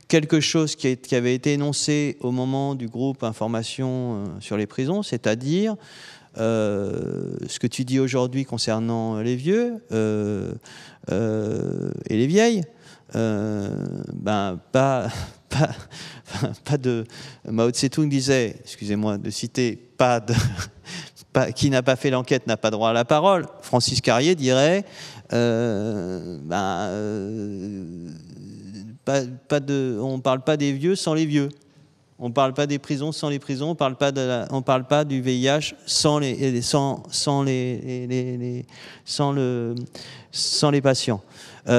quelque chose qui avait été énoncé au moment du groupe Information sur les prisons, c'est-à-dire ce que tu dis aujourd'hui concernant les vieux et les vieilles, pas de... Mao Tse-tung disait, excusez-moi de citer, qui n'a pas fait l'enquête n'a pas droit à la parole. Francis Carrier dirait on ne parle pas des vieux sans les vieux. On ne parle pas des prisons sans les prisons, on ne parle pas du VIH sans les patients.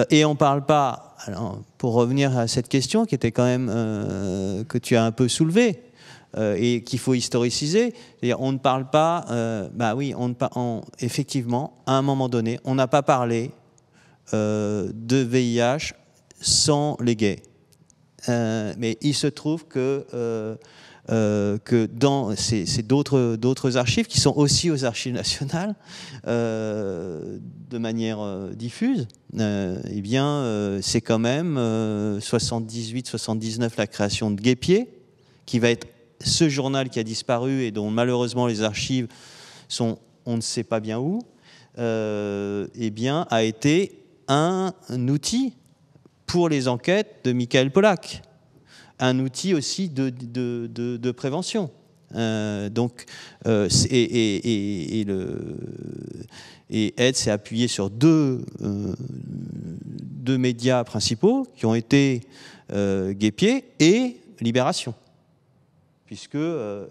Et on ne parle pas, alors, pour revenir à cette question qui était quand même que tu as un peu soulevée et qu'il faut historiciser, c'est-à-dire on ne parle pas, effectivement, à un moment donné, on n'a pas parlé de VIH sans les gays. Mais il se trouve que dans c'est d'autres archives qui sont aussi aux archives nationales de manière diffuse, eh bien c'est quand même 78-79 la création de Guépier, qui va être ce journal qui a disparu et dont malheureusement les archives sont on ne sait pas bien où, eh bien a été un outil pour les enquêtes de Michael Pollack, un outil aussi de prévention. Et Aide s'est appuyé sur deux médias principaux qui ont été Guépier et Libération, puisque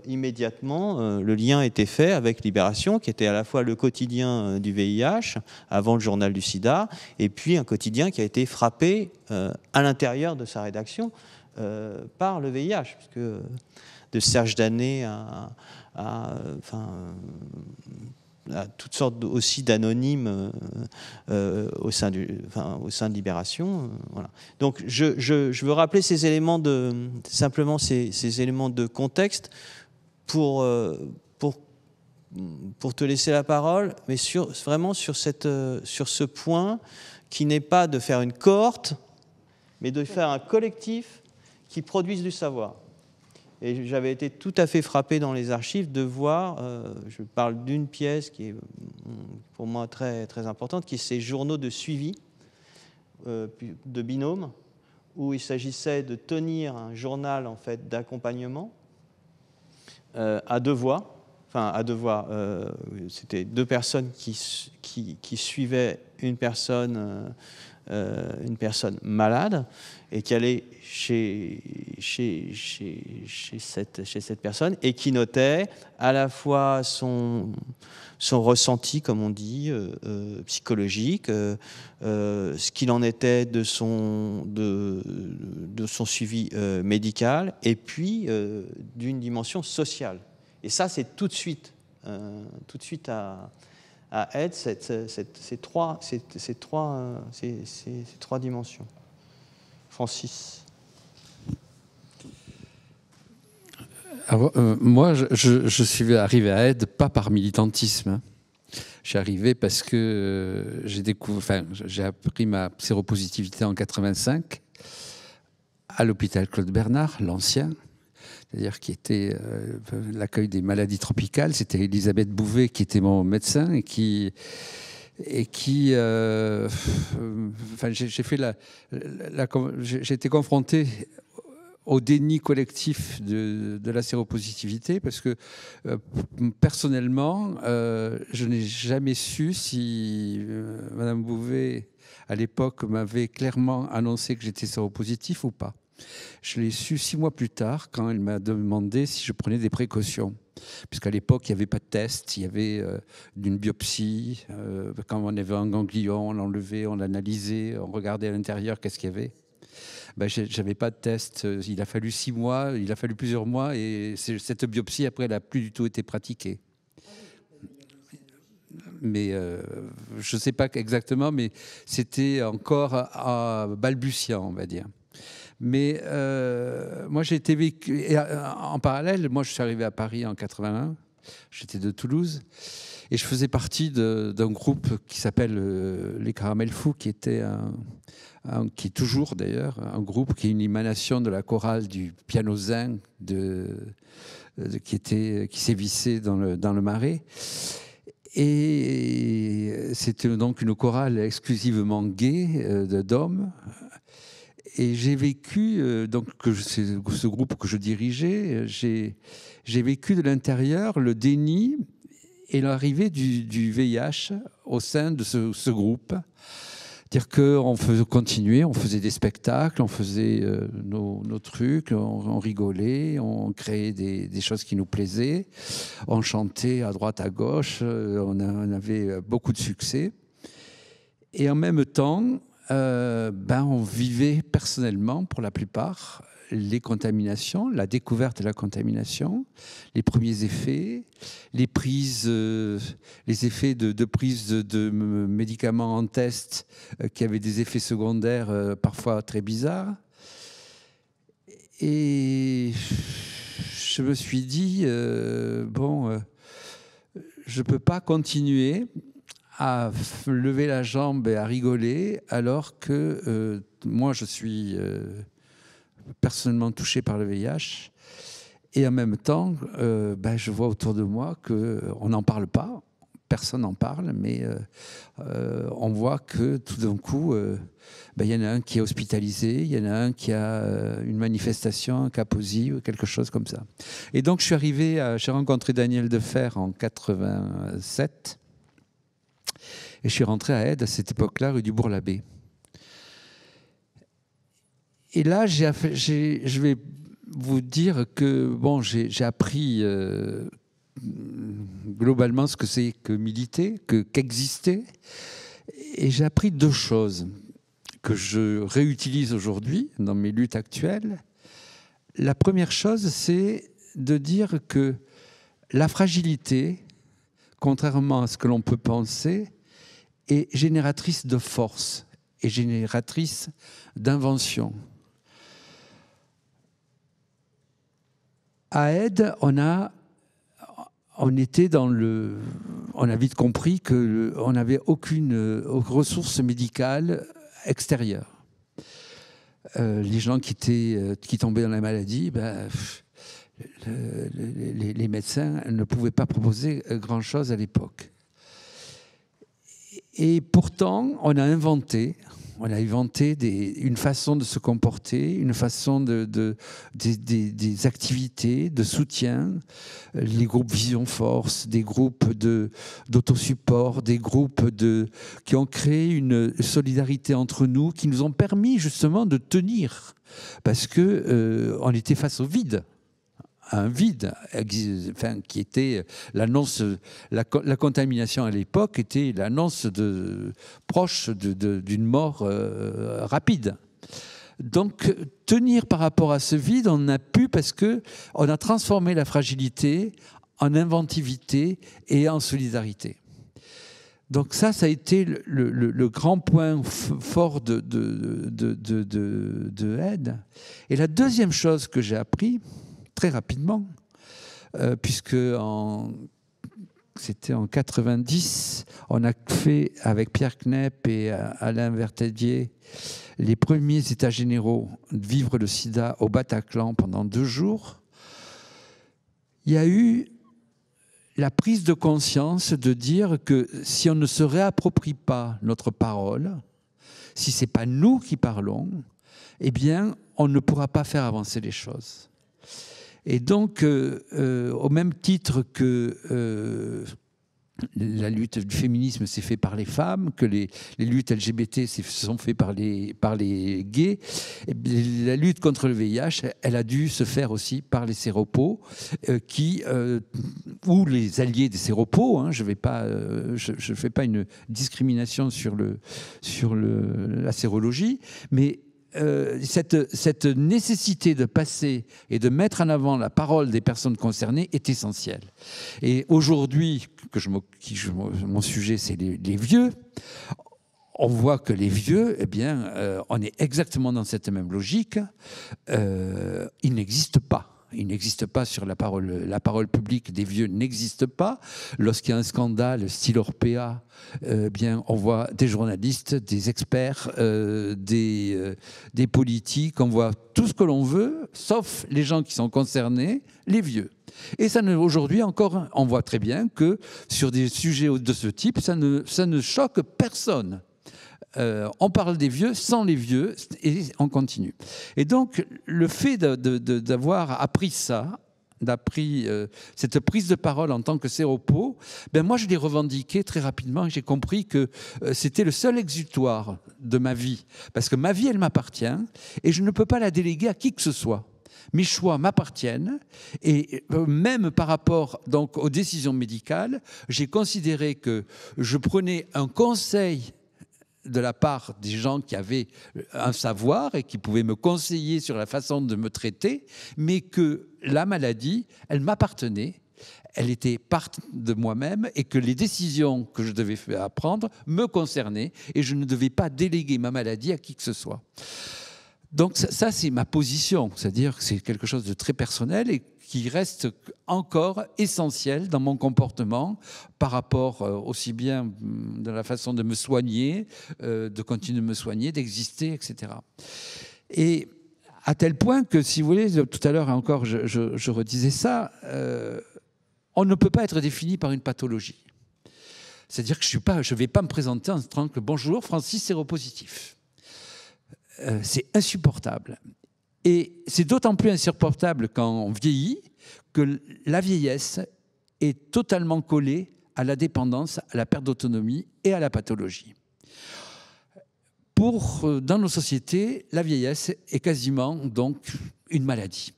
immédiatement le lien était fait avec Libération, qui était à la fois le quotidien du VIH, avant le journal du sida, et puis un quotidien qui a été frappé à l'intérieur de sa rédaction par le VIH, puisque de Serge Danet à toutes sortes aussi d'anonymes au sein de Libération. Voilà. Donc je veux rappeler ces éléments simplement ces éléments de contexte pour te laisser la parole, mais vraiment sur ce point qui n'est pas de faire une cohorte, mais de faire un collectif qui produise du savoir. Et j'avais été tout à fait frappé dans les archives de voir, je parle d'une pièce qui est pour moi très, très importante, qui est ces journaux de suivi de binôme, où il s'agissait de tenir un journal en fait, d'accompagnement à deux voix. Enfin, à deux voix, c'était deux personnes qui suivaient une personne malade et qui allait chez cette personne et qui notait à la fois son ressenti, comme on dit, psychologique, ce qu'il en était de son suivi médical, et puis d'une dimension sociale. Et ça, c'est tout de suite à Aide ces trois dimensions. Francis. Alors, moi, je suis arrivé à Aide pas par militantisme. Je suis arrivé parce que j'ai appris ma séropositivité en 85 à l'hôpital Claude Bernard, l'ancien, c'est-à-dire qui était l'accueil des maladies tropicales. C'était Elisabeth Bouvet qui était mon médecin et qui j'ai été confronté au déni collectif de la séropositivité parce que personnellement, je n'ai jamais su si Madame Bouvet, à l'époque, m'avait clairement annoncé que j'étais séropositif ou pas. Je l'ai su 6 mois plus tard quand elle m'a demandé si je prenais des précautions. Puisqu'à l'époque, il n'y avait pas de test, il y avait une biopsie. Quand on avait un ganglion, on l'enlevait, on l'analysait, on regardait à l'intérieur qu'est-ce qu'il y avait. Je n'avais pas de test. Il a fallu 6 mois, il a fallu plusieurs mois et cette biopsie, après, elle n'a plus du tout été pratiquée. Mais je ne sais pas exactement, mais c'était encore balbutiant, on va dire. Mais moi, j'ai été vécu. Et en parallèle, moi, je suis arrivé à Paris en 81. J'étais de Toulouse. Et je faisais partie d'un groupe qui s'appelle Les Caramels Fous, qui était qui est toujours d'ailleurs un groupe qui est une émanation de la chorale du piano zen qui sévissait dans le Marais. Et c'était donc une chorale exclusivement gay d'hommes. Et j'ai vécu, ce groupe que je dirigeais, j'ai vécu de l'intérieur le déni et l'arrivée du VIH au sein de ce groupe. Dire qu'on continuait, on faisait des spectacles, on faisait nos trucs, on rigolait, on créait des choses qui nous plaisaient, on chantait à droite, à gauche, on avait beaucoup de succès. Et en même temps, on vivait personnellement, pour la plupart, les contaminations, la découverte de la contamination, les premiers effets, les effets de prise de médicaments en test qui avaient des effets secondaires parfois très bizarres. Et je me suis dit, je ne peux pas continuer à lever la jambe et à rigoler alors que moi je suis personnellement touché par le VIH et en même temps je vois autour de moi qu'on n'en parle pas, personne n'en parle, mais on voit que tout d'un coup il y en a un qui est hospitalisé, il y en a un qui a une manifestation, un cas positif ou quelque chose comme ça. Et donc j'ai rencontré Daniel Defer en 87 et je suis rentré à Aide à cette époque-là, rue du Bourg-l'Abbé. Et là, je vais vous dire que j'ai appris globalement ce que c'est que militer, qu'exister. Et j'ai appris deux choses que je réutilise aujourd'hui dans mes luttes actuelles. La première chose, c'est de dire que la fragilité, contrairement à ce que l'on peut penser, est génératrice de force et génératrice d'invention. À Aide, on a vite compris qu'on n'avait aucune ressource médicale extérieure. Les gens qui tombaient dans la maladie, les médecins ne pouvaient pas proposer grand-chose à l'époque. Et pourtant, on a inventé une façon de se comporter, une façon des activités de soutien, les groupes Vision Force, des groupes d'autosupport, des groupes qui ont créé une solidarité entre nous, qui nous ont permis justement de tenir, parce qu'on était face au vide. Un vide, qui était l'annonce, la contamination à l'époque était l'annonce proche d'une mort rapide. Donc tenir par rapport à ce vide, on a pu parce que on a transformé la fragilité en inventivité et en solidarité. Donc ça a été le grand point fort de Aide. Et la deuxième chose que j'ai appris très rapidement, puisque c'était en 90, on a fait avec Pierre Knepp et Alain Vertadier les premiers états généraux de Vivre le sida au Bataclan pendant 2 jours. Il y a eu la prise de conscience de dire que si on ne se réapproprie pas notre parole, si ce n'est pas nous qui parlons, eh bien, on ne pourra pas faire avancer les choses. Et donc, au même titre que la lutte du féminisme s'est faite par les femmes, que les luttes LGBT se sont faites par les gays, la lutte contre le VIH, elle a dû se faire aussi par les séropos, ou les alliés des séropos. Je ne fais pas une discrimination sur la sérologie, mais cette nécessité de passer et de mettre en avant la parole des personnes concernées est essentielle. Et aujourd'hui, mon sujet, c'est les vieux. On voit que les vieux, on est exactement dans cette même logique. Ils n'existent pas. Il n'existe pas sur la parole publique des vieux n'existe pas. Lorsqu'il y a un scandale style Orpea, on voit des journalistes, des experts, des politiques, on voit tout ce que l'on veut, sauf les gens qui sont concernés, les vieux. Et aujourd'hui encore, on voit très bien que sur des sujets de ce type, ça ne choque personne. On parle des vieux sans les vieux et on continue. Et donc, le fait d'avoir appris ça, cette prise de parole en tant que séropo, ben moi je l'ai revendiqué très rapidement et j'ai compris que c'était le seul exutoire de ma vie. Parce que ma vie, elle m'appartient et je ne peux pas la déléguer à qui que ce soit. Mes choix m'appartiennent et même par rapport donc, aux décisions médicales, j'ai considéré que je prenais un conseil de la part des gens qui avaient un savoir et qui pouvaient me conseiller sur la façon de me traiter, mais que la maladie, elle m'appartenait, elle était part de moi-même et que les décisions que je devais prendre me concernaient et je ne devais pas déléguer ma maladie à qui que ce soit. Donc ça c'est ma position, c'est-à-dire que c'est quelque chose de très personnel et qui reste encore essentiel dans mon comportement par rapport aussi bien de la façon de me soigner, de continuer de me soigner, d'exister, etc. Et à tel point que, si vous voulez, tout à l'heure encore, je redisais ça, on ne peut pas être défini par une pathologie. C'est-à-dire que je ne vais pas me présenter en tant que « Bonjour, Francis séropositif ». C'est insupportable. Et c'est d'autant plus insupportable quand on vieillit que la vieillesse est totalement collée à la dépendance, à la perte d'autonomie et à la pathologie. Dans nos sociétés, la vieillesse est quasiment donc une maladie.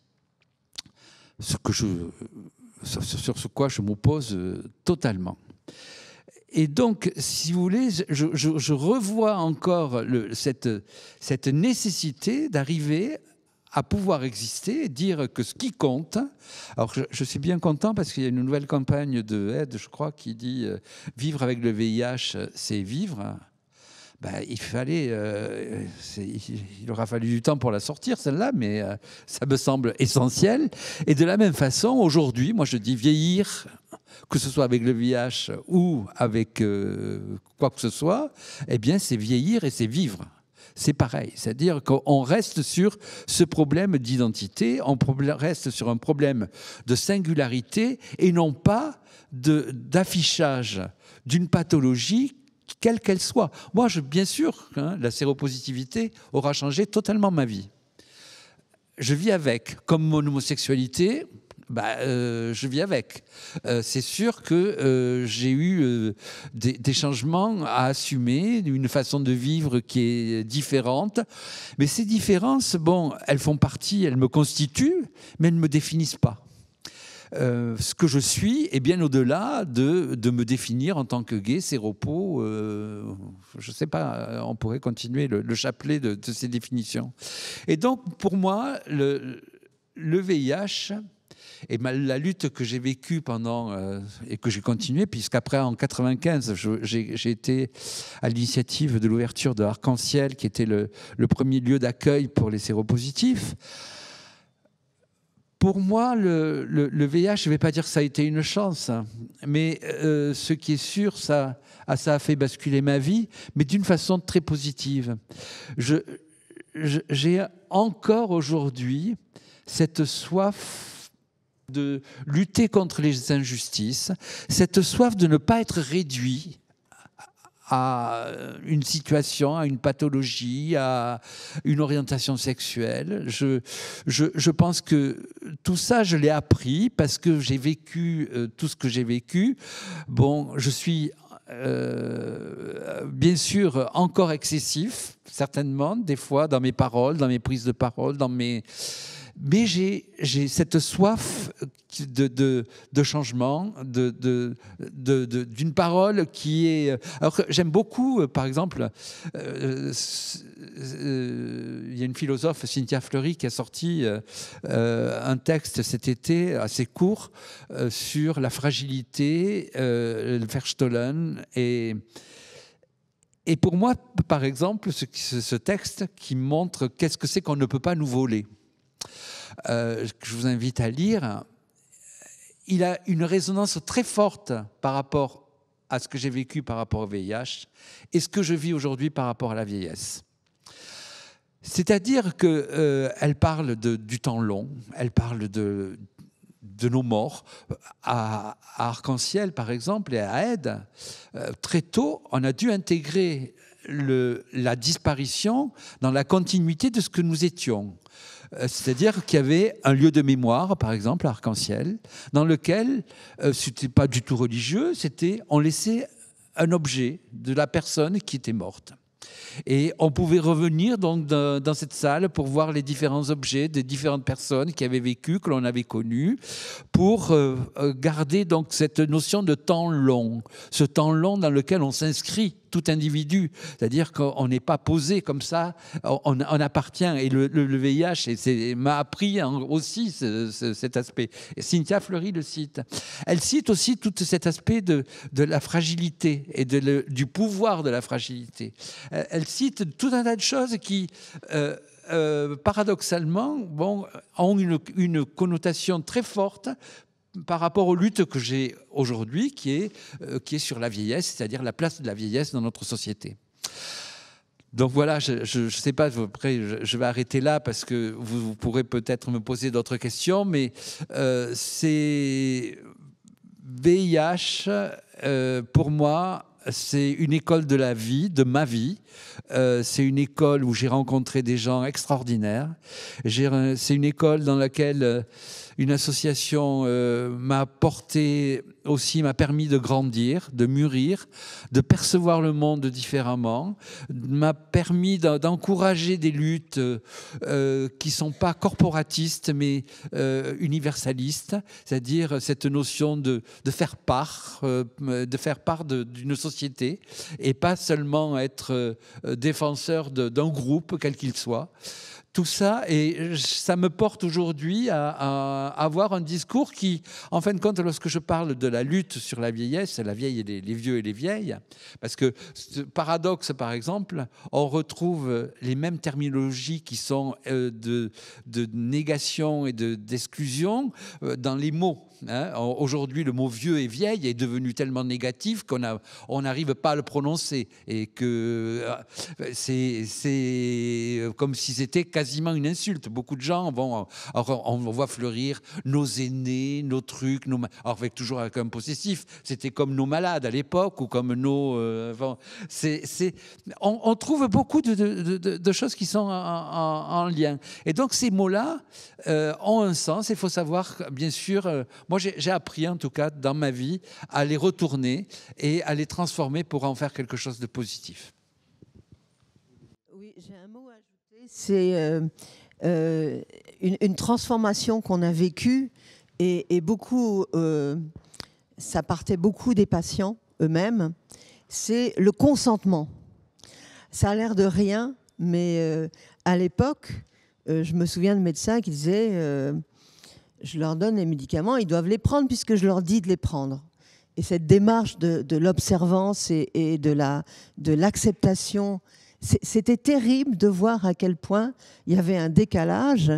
Sur ce quoi je m'oppose totalement. Et donc, si vous voulez, je revois encore cette nécessité d'arriver à pouvoir exister et dire que ce qui compte... Alors, je suis bien content parce qu'il y a une nouvelle campagne de aide, je crois, qui dit « Vivre avec le VIH, c'est vivre ». Ben, il aura fallu du temps pour la sortir, celle-là, mais ça me semble essentiel. Et de la même façon, aujourd'hui, moi je dis vieillir, que ce soit avec le VIH ou avec quoi que ce soit, eh bien c'est vieillir et c'est vivre. C'est pareil, c'est-à-dire qu'on reste sur ce problème d'identité, on reste sur un problème de singularité et non pas d'affichage d'une pathologie quelle qu'elle soit. Moi, bien sûr, la séropositivité aura changé totalement ma vie. Je vis avec. Comme mon homosexualité, je vis avec. C'est sûr que j'ai eu des changements à assumer, une façon de vivre qui est différente. Mais ces différences, elles font partie, elles me constituent, mais elles ne me définissent pas. Ce que je suis est bien au-delà de me définir en tant que gay, séropo. Je ne sais pas, on pourrait continuer le chapelet de ces définitions. Et donc, pour moi, le VIH et la lutte que j'ai vécue et que j'ai continuée, puisqu'après, en 1995, j'ai été à l'initiative de l'ouverture de Arc-en-Ciel, qui était le premier lieu d'accueil pour les séropositifs. Pour moi, le VIH, je ne vais pas dire que ça a été une chance, mais ce qui est sûr, ça a fait basculer ma vie, mais d'une façon très positive. J'ai encore aujourd'hui cette soif de lutter contre les injustices, cette soif de ne pas être réduit à une situation, à une pathologie, à une orientation sexuelle. Je pense que tout ça, je l'ai appris parce que j'ai vécu tout ce que j'ai vécu. Je suis bien sûr encore excessif, certainement, des fois, dans mes paroles, dans mes prises de parole, mais j'ai cette soif de changement, d'une parole qui est... Alors j'aime beaucoup, par exemple, il y a une philosophe, Cynthia Fleury, qui a sorti un texte cet été, assez court, sur la fragilité, le Verstollen. Et pour moi, par exemple, ce texte qui montre qu'est-ce que c'est qu'on ne peut pas nous voler. Que je vous invite à lire, il a une résonance très forte par rapport à ce que j'ai vécu par rapport au VIH et ce que je vis aujourd'hui par rapport à la vieillesse. C'est-à-dire qu'elle parle du temps long, elle parle de nos morts. À Arc-en-Ciel, par exemple, et à Aide, très tôt, on a dû intégrer la disparition dans la continuité de ce que nous étions. C'est-à-dire qu'il y avait un lieu de mémoire, par exemple, à Arc-en-Ciel, dans lequel ce n'était pas du tout religieux, on laissait un objet de la personne qui était morte. Et on pouvait revenir donc dans cette salle pour voir les différents objets des différentes personnes qui avaient vécu, que l'on avait connues, pour garder donc cette notion de temps long, ce temps long dans lequel on s'inscrit, tout individu, c'est-à-dire qu'on n'est pas posé comme ça, on appartient. Et le VIH m'a appris aussi cet aspect. Et Cynthia Fleury le cite. Elle cite aussi tout cet aspect de la fragilité et du pouvoir de la fragilité. Elle cite tout un tas de choses qui, paradoxalement, ont une connotation très forte par rapport aux luttes que j'ai aujourd'hui, qui est sur la vieillesse, c'est-à-dire la place de la vieillesse dans notre société. Donc voilà, je ne sais pas, après je vais arrêter là parce que vous pourrez peut-être me poser d'autres questions, mais c'est VIH, pour moi, c'est une école de la vie, de ma vie. C'est une école où j'ai rencontré des gens extraordinaires. C'est une école dans laquelle une association m'a permis de grandir, de mûrir, de percevoir le monde différemment, m'a permis d'encourager des luttes qui ne sont pas corporatistes mais universalistes, c'est-à-dire cette notion de faire part d'une société et pas seulement être défenseur d'un groupe, quel qu'il soit. Tout ça, et ça me porte aujourd'hui à avoir un discours qui, en fin de compte, lorsque je parle de la lutte sur la vieillesse, la vieille et les vieux et les vieilles, parce que ce paradoxe, par exemple, on retrouve les mêmes terminologies qui sont de négation et d'exclusion dans les mots. Aujourd'hui, le mot vieux et vieille est devenu tellement négatif qu'on n'arrive pas à le prononcer et que c'est comme si c'était quasiment une insulte. Beaucoup de gens on voit fleurir nos aînés, nos trucs, alors avec toujours avec un possessif. C'était comme nos malades à l'époque ou comme nos. On trouve beaucoup de choses qui sont en lien. Et donc ces mots-là ont un sens. Il faut savoir, bien sûr. Moi, j'ai appris, en tout cas, dans ma vie, à les retourner et à les transformer pour en faire quelque chose de positif. Oui, j'ai un mot à ajouter. C'est une transformation qu'on a vécue et beaucoup, ça partait beaucoup des patients eux-mêmes. C'est le consentement. Ça a l'air de rien, mais à l'époque, je me souviens de médecins qui disaient... je leur donne les médicaments, ils doivent les prendre puisque je leur dis de les prendre. Et cette démarche de l'observance et de l'acceptation, c'était terrible de voir à quel point il y avait un décalage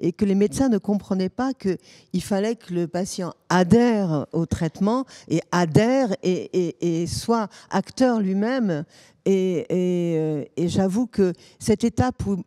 et que les médecins ne comprenaient pas qu'il fallait que le patient adhère au traitement et adhère et soit acteur lui-même. Et j'avoue que cette étape où,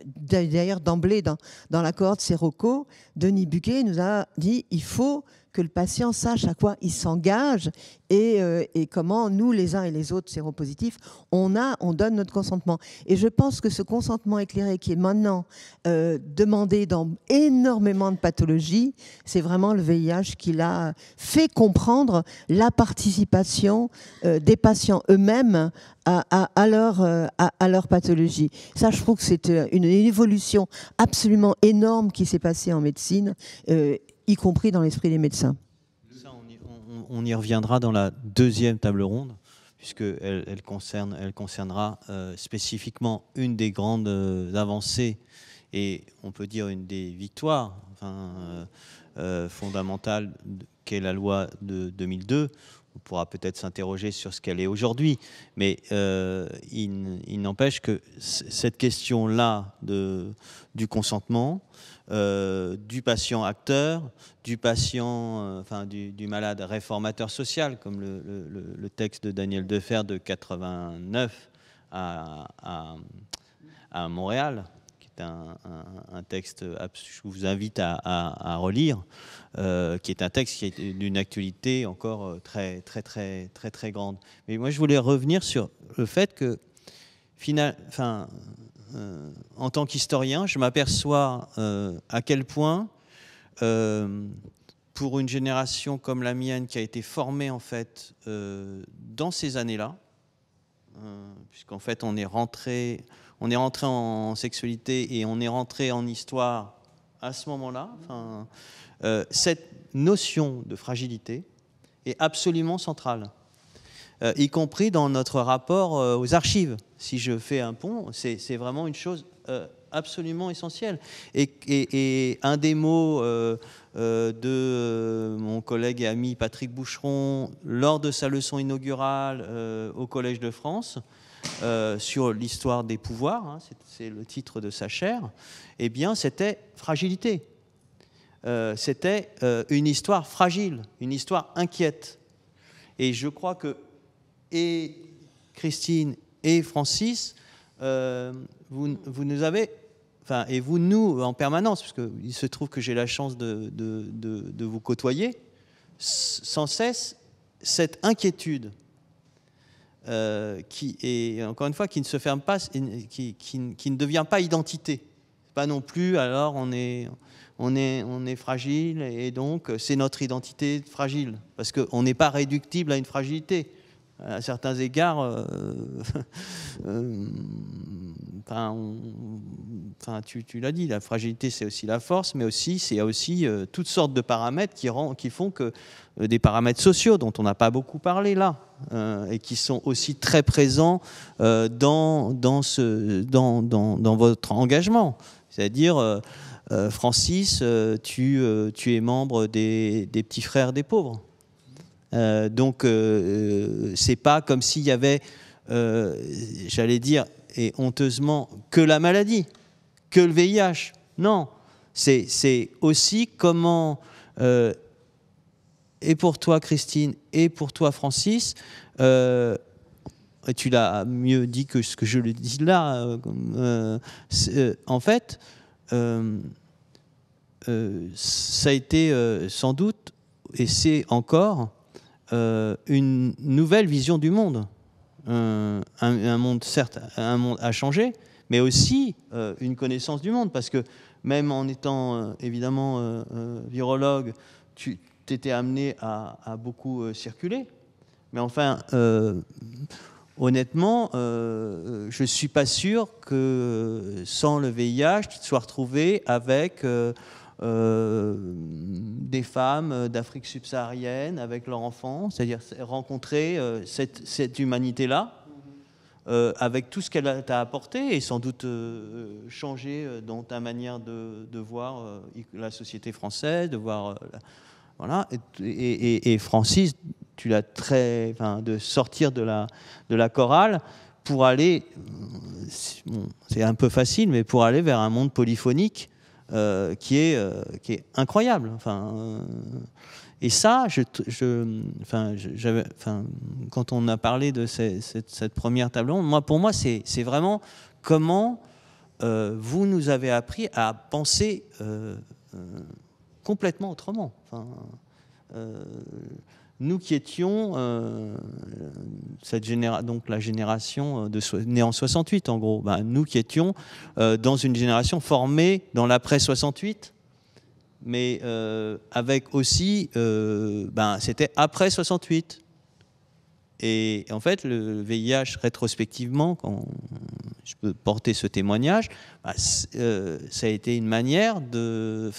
d'ailleurs d'emblée dans la cohorte Séroco, Denis Buquet nous a dit il faut que le patient sache à quoi il s'engage et comment nous, les uns et les autres séropositifs, on donne notre consentement. Et je pense que ce consentement éclairé qui est maintenant demandé dans énormément de pathologies, c'est vraiment le VIH qui l'a fait comprendre la participation des patients eux-mêmes à leur pathologie. Ça, je trouve que c'est une évolution absolument énorme qui s'est passée en médecine, y compris dans l'esprit des médecins. Ça, on y reviendra dans la deuxième table ronde, puisqu'elle concernera spécifiquement une des grandes avancées et on peut dire une des victoires fondamentales qu'est la loi de 2002. On pourra peut-être s'interroger sur ce qu'elle est aujourd'hui, mais il n'empêche que cette question-là du consentement, du patient acteur, du patient, du malade réformateur social, comme le texte de Daniel Defer de 89 à Montréal, qui est un texte, je vous invite à relire, qui est un texte qui est d'une actualité encore très, très, très, très, très grande. Mais moi, je voulais revenir sur le fait que en tant qu'historien, je m'aperçois à quel point, pour une génération comme la mienne qui a été formée en fait dans ces années-là, puisqu'en fait on est rentré en sexualité et on est rentré en histoire à ce moment-là, cette notion de fragilité est absolument centrale, y compris dans notre rapport aux archives. Si je fais un pont, c'est vraiment une chose absolument essentielle. Et un des mots de mon collègue et ami Patrick Boucheron lors de sa leçon inaugurale au Collège de France sur l'histoire des pouvoirs, hein, c'est le titre de sa chaire, eh bien c'était fragilité. C'était une histoire fragile, une histoire inquiète. Et je crois que et Christine et Francis, vous nous avez, et vous nous en permanence, parce qu'il se trouve que j'ai la chance de vous côtoyer, sans cesse cette inquiétude qui est, encore une fois, qui ne se ferme pas, qui ne devient pas identité. Pas non plus, alors on est fragile et donc c'est notre identité fragile, parce qu'on n'est pas réductible à une fragilité. À certains égards, tu l'as dit, la fragilité c'est aussi la force, mais aussi il y a aussi toutes sortes de paramètres qui font que des paramètres sociaux dont on n'a pas beaucoup parlé là, et qui sont aussi très présents dans votre engagement. C'est-à-dire, Francis, tu es membre des Petits Frères des Pauvres. Donc, c'est pas comme s'il y avait, j'allais dire, et honteusement, que la maladie, que le VIH. Non, c'est aussi comment, et pour toi, Christine, et pour toi, Francis, et tu l'as mieux dit que ce que je le dis là, en fait, ça a été sans doute, et c'est encore, une nouvelle vision du monde. Un monde, certes, un monde a changé, mais aussi une connaissance du monde, parce que même en étant évidemment virologue, tu t'étais amené à beaucoup circuler. Mais enfin, honnêtement, je ne suis pas sûr que sans le VIH, tu te sois retrouvé avec des femmes d'Afrique subsaharienne avec leurs enfants, c'est-à-dire rencontrer cette humanité-là, avec tout ce qu'elle t'a apporté et sans doute changer dans ta manière de voir la société française, de voir... voilà. Et Francis, tu l'as de sortir de la chorale pour aller, bon, c'est un peu facile, mais pour aller vers un monde polyphonique qui est incroyable. Et ça, quand on a parlé de cette première table ronde, pour moi, c'est vraiment comment vous nous avez appris à penser complètement autrement. Nous qui étions donc la génération née en 68 en gros, nous qui étions dans une génération formée dans l'après 68, mais avec aussi, c'était après 68. Et en fait, le VIH, rétrospectivement, quand je peux porter ce témoignage, ça a été une manière de,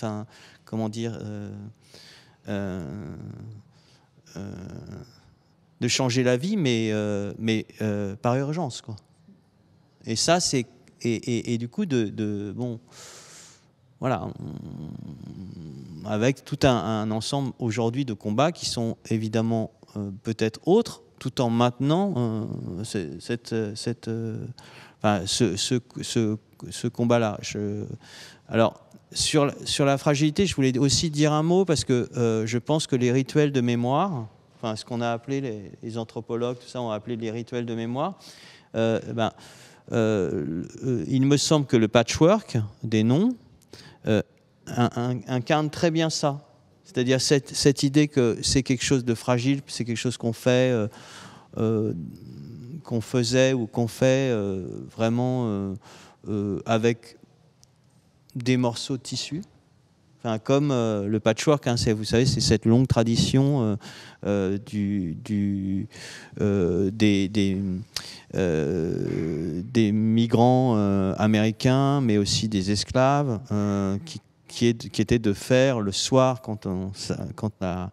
comment dire, de changer la vie, mais par urgence, quoi. Et ça, c'est et du coup bon, voilà, avec tout un ensemble aujourd'hui de combats qui sont évidemment peut-être autres, tout en maintenant ce combat-là. Alors, sur la fragilité, je voulais aussi dire un mot, parce que je pense que les rituels de mémoire, ce qu'on a appelé, les anthropologues, tout ça, ont appelé les rituels de mémoire, il me semble que le patchwork des noms incarne très bien ça. C'est-à-dire cette idée que c'est quelque chose de fragile, c'est quelque chose qu'on fait, qu'on faisait ou qu'on fait vraiment avec des morceaux de tissu. Enfin, comme le patchwork, hein, vous savez, c'est cette longue tradition des migrants américains, mais aussi des esclaves, qui était de faire le soir, quand la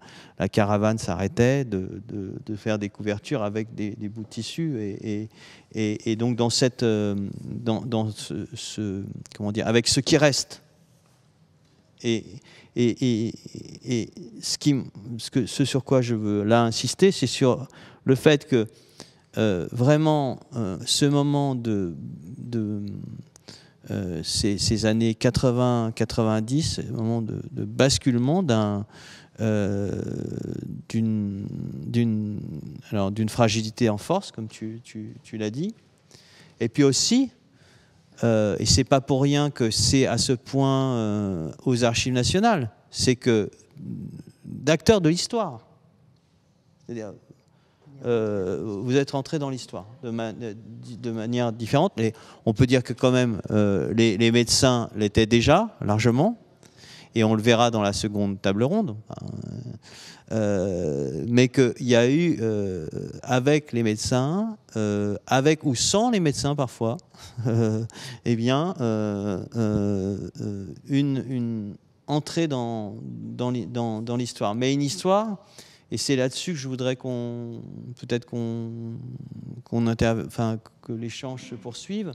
caravane s'arrêtait, de faire des couvertures avec des bouts de tissu. Et donc dans comment dire, avec ce qui reste. Et ce sur quoi je veux là insister, c'est sur le fait que vraiment ce moment ces années 80-90, un moment de basculement d'une fragilité en force, comme tu l'as dit, et puis aussi, et c'est pas pour rien que c'est à ce point aux Archives nationales, c'est que d'acteurs de l'histoire, c'est-à-dire vous êtes rentré dans l'histoire de manière différente. Et on peut dire que quand même les médecins l'étaient déjà largement, et on le verra dans la seconde table ronde, mais qu'il y a eu avec les médecins, avec ou sans les médecins parfois, eh bien une entrée dans l'histoire, mais une histoire. Et c'est là-dessus que je voudrais que l'échange se poursuive.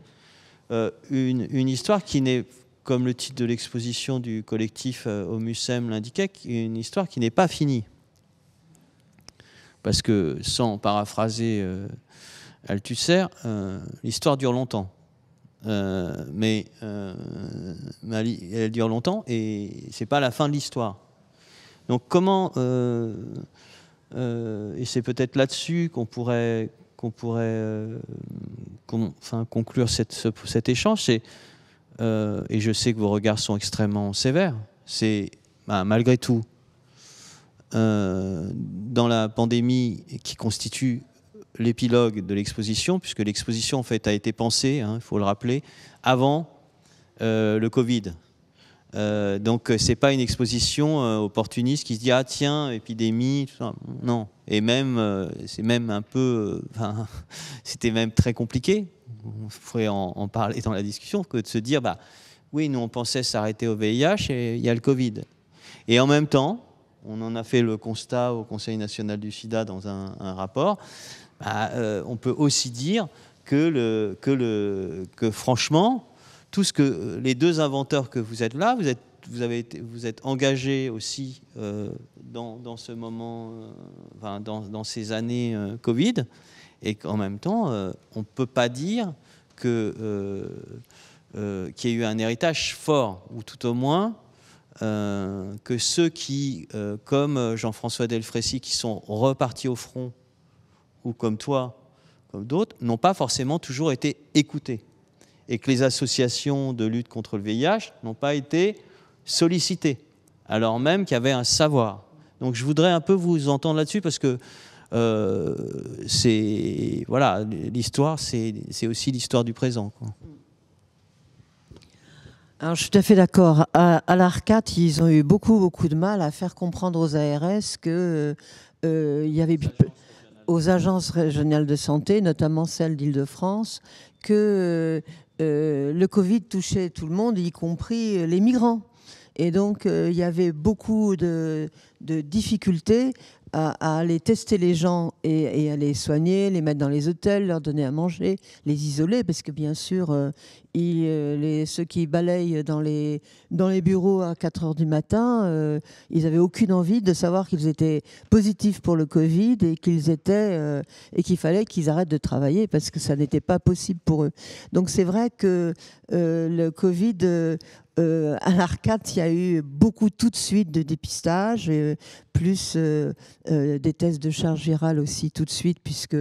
Une histoire qui n'est, comme le titre de l'exposition du collectif Omusem l'indiquait, une histoire qui n'est pas finie. Parce que, sans paraphraser Althusser, l'histoire dure longtemps. Mais elle dure longtemps et c'est pas la fin de l'histoire. Donc comment et c'est peut-être là-dessus qu'on pourrait conclure cet échange. Et je sais que vos regards sont extrêmement sévères. C'est malgré tout, dans la pandémie qui constitue l'épilogue de l'exposition, puisque l'exposition en fait a été pensée, il faut le rappeler, avant le Covid. Donc c'est pas une exposition opportuniste qui se dit tiens, épidémie, tout ça. Non. Et même c'est même un peu c'était même très compliqué, on pourrait en parler dans la discussion, que de se dire oui, nous on pensait s'arrêter au VIH et il y a le Covid. Et en même temps, on en a fait le constat au Conseil national du sida dans un rapport, on peut aussi dire que franchement, tout ce que les deux inventeurs que vous êtes là, vous êtes engagés aussi dans ce moment, dans ces années Covid, et qu'en même temps, on ne peut pas dire qu'il y ait eu un héritage fort, ou tout au moins que ceux qui, comme Jean-François Delfrécy, qui sont repartis au front, ou comme toi, comme d'autres, n'ont pas forcément toujours été écoutés. Et que les associations de lutte contre le VIH n'ont pas été sollicitées, alors même qu'il y avait un savoir. Donc je voudrais un peu vous entendre là-dessus, parce que l'histoire, c'est aussi l'histoire du présent, quoi. Alors, je suis tout à fait d'accord. À l'ARCAT, ils ont eu beaucoup de mal à faire comprendre aux ARS que il y avait aux agences régionales de santé, notamment celle d'Île-de-France, que le Covid touchait tout le monde, y compris les migrants. Et donc, il y avait beaucoup de difficultés à aller tester les gens et à les soigner, les mettre dans les hôtels, leur donner à manger, les isoler, parce que bien sûr, ceux qui balayent dans les bureaux à 4 heures du matin, ils n'avaient aucune envie de savoir qu'ils étaient positifs pour le Covid et qu'il fallait qu'ils arrêtent de travailler parce que ça n'était pas possible pour eux. Donc c'est vrai que le Covid à l'Arcade, il y a eu beaucoup tout de suite de dépistage, plus des tests de charge virale aussi tout de suite, puisque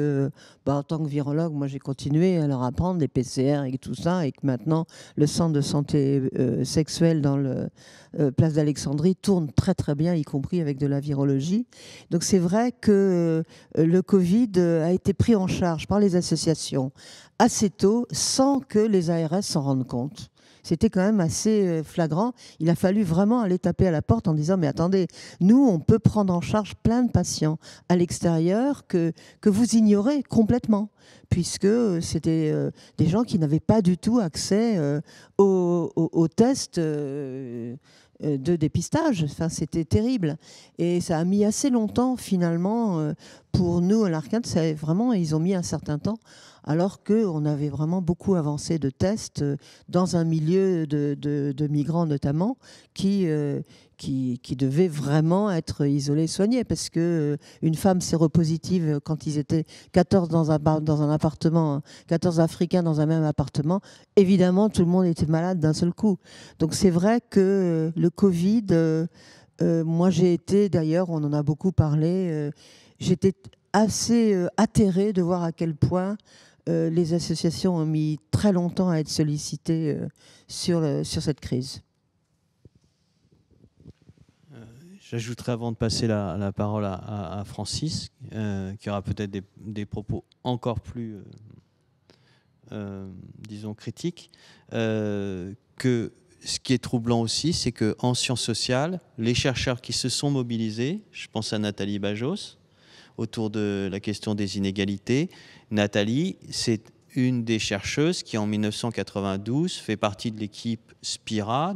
en tant que virologue, moi j'ai continué à leur apprendre des PCR et tout ça, et que maintenant le centre de santé sexuelle dans le place d'Alexandrie tourne très très bien, y compris avec de la virologie. Donc c'est vrai que le Covid a été pris en charge par les associations assez tôt, sans que les ARS s'en rendent compte. C'était quand même assez flagrant. Il a fallu vraiment aller taper à la porte en disant « Mais attendez, nous, on peut prendre en charge plein de patients à l'extérieur que vous ignorez complètement, puisque c'était des gens qui n'avaient pas du tout accès aux tests de dépistage. Enfin, c'était terrible. Et ça a mis assez longtemps, finalement, pour nous, à l'Arcade. Vraiment, ils ont mis un certain temps, alors qu'on avait vraiment beaucoup avancé de tests dans un milieu de migrants notamment, qui devaient vraiment être isolés, soignés, parce qu'une femme séropositive, quand ils étaient 14 dans un appartement, 14 Africains dans un même appartement, évidemment, tout le monde était malade d'un seul coup. Donc c'est vrai que le Covid, moi j'ai été, d'ailleurs, on en a beaucoup parlé, j'étais assez atterrée de voir à quel point les associations ont mis très longtemps à être sollicitées sur cette crise. J'ajouterai avant de passer la parole à Francis, qui aura peut-être des propos encore plus, disons, critiques, que ce qui est troublant aussi, c'est qu'en sciences sociales, les chercheurs qui se sont mobilisés, je pense à Nathalie Bajos, autour de la question des inégalités. Nathalie, c'est une des chercheuses qui, en 1992, fait partie de l'équipe Spira,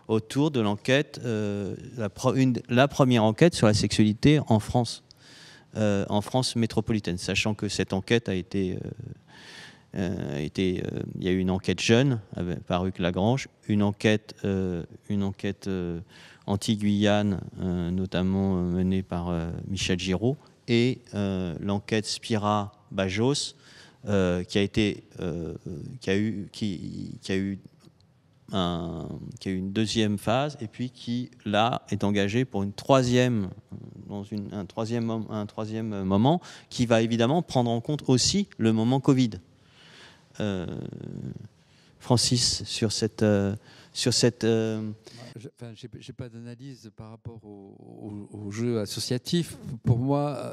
autour de l'enquête, la première enquête sur la sexualité en France métropolitaine, sachant que cette enquête il y a eu une enquête jeune par Hugues Lagrange, une enquête anti-Guyane, notamment menée par Michel Giraud, et l'enquête Spira-Bajos, qui a eu une deuxième phase, et puis qui là est engagée pour un troisième moment, qui va évidemment prendre en compte aussi le moment Covid. Francis, sur cette j'ai pas d'analyse par rapport au jeu associatif. Pour moi,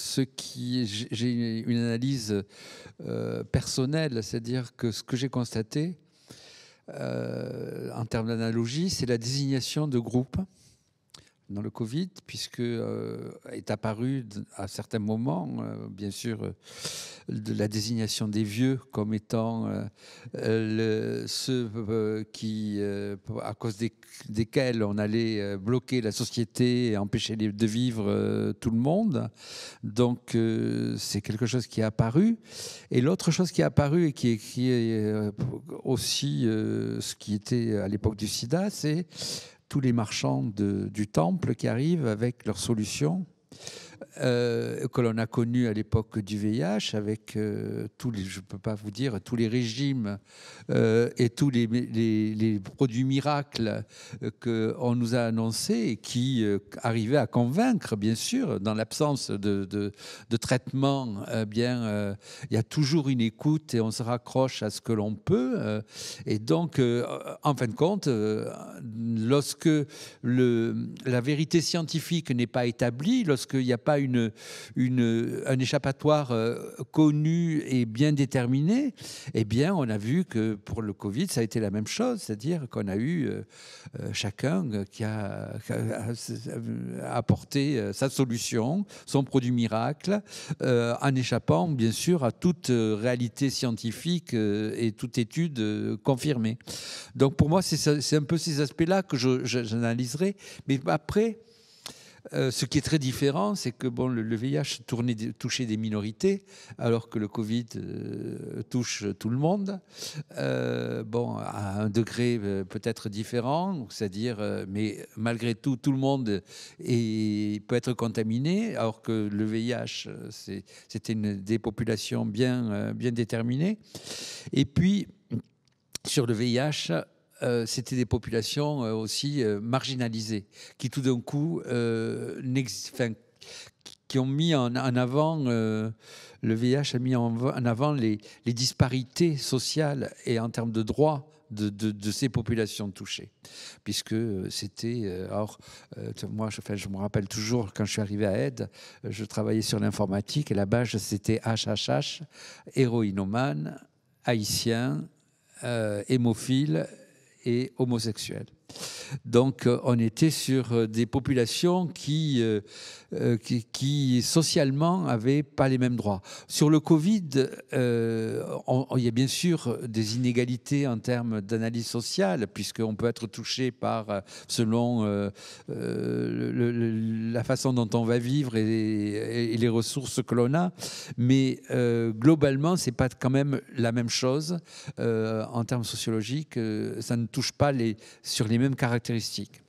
j'ai une analyse personnelle, c'est-à-dire que ce que j'ai constaté en termes d'analogie, c'est la désignation de groupes dans le Covid, puisque est apparu à certains moments, bien sûr, de la désignation des vieux comme étant ceux qui, à cause desquels on allait bloquer la société et empêcher de vivre tout le monde. Donc, c'est quelque chose qui est apparu. Et l'autre chose qui est apparu et qui est aussi ce qui était à l'époque du sida, c'est tous les marchands du temple qui arrivent avec leurs solutions que l'on a connues à l'époque du VIH, avec je ne peux pas vous dire, tous les régimes et tous les produits miracles qu'on nous a annoncés et qui arrivaient à convaincre, bien sûr, dans l'absence de traitement, il y a toujours une écoute et on se raccroche à ce que l'on peut. Et donc, en fin de compte, lorsque la vérité scientifique n'est pas établie, lorsqu'il n'y a pas un échappatoire connu et bien déterminé, eh bien, on a vu que pour le Covid, ça a été la même chose, c'est-à-dire qu'on a eu chacun qui a apporté sa solution, son produit miracle, en échappant, bien sûr, à toute réalité scientifique et toute étude confirmée. Donc, pour moi, c'est un peu ces aspects-là que j'analyserai. Mais après, ce qui est très différent, c'est que le VIH touchait des minorités, alors que le Covid touche tout le monde. À un degré peut-être différent, c'est-à-dire, mais malgré tout, tout le monde peut être contaminé, alors que le VIH, c'était des populations bien déterminées. Et puis, sur le VIH, c'était des populations aussi marginalisées, qui tout d'un coup, qui ont mis en avant, le VIH a mis en avant les disparités sociales et en termes de droits de ces populations touchées. Puisque c'était... moi, je me rappelle toujours, quand je suis arrivé à Aide, je travaillais sur l'informatique et là-bas, c'était HHH, héroïnomane, haïtien, hémophile et homosexuel. Donc, on était sur des populations qui socialement n'avaient pas les mêmes droits. Sur le Covid, il y a bien sûr des inégalités en termes d'analyse sociale, puisqu'on peut être touché par, selon la façon dont on va vivre et les ressources que l'on a. Mais globalement, ce n'est pas quand même la même chose en termes sociologiques. Ça ne touche pas sur les mêmes caractéristiques.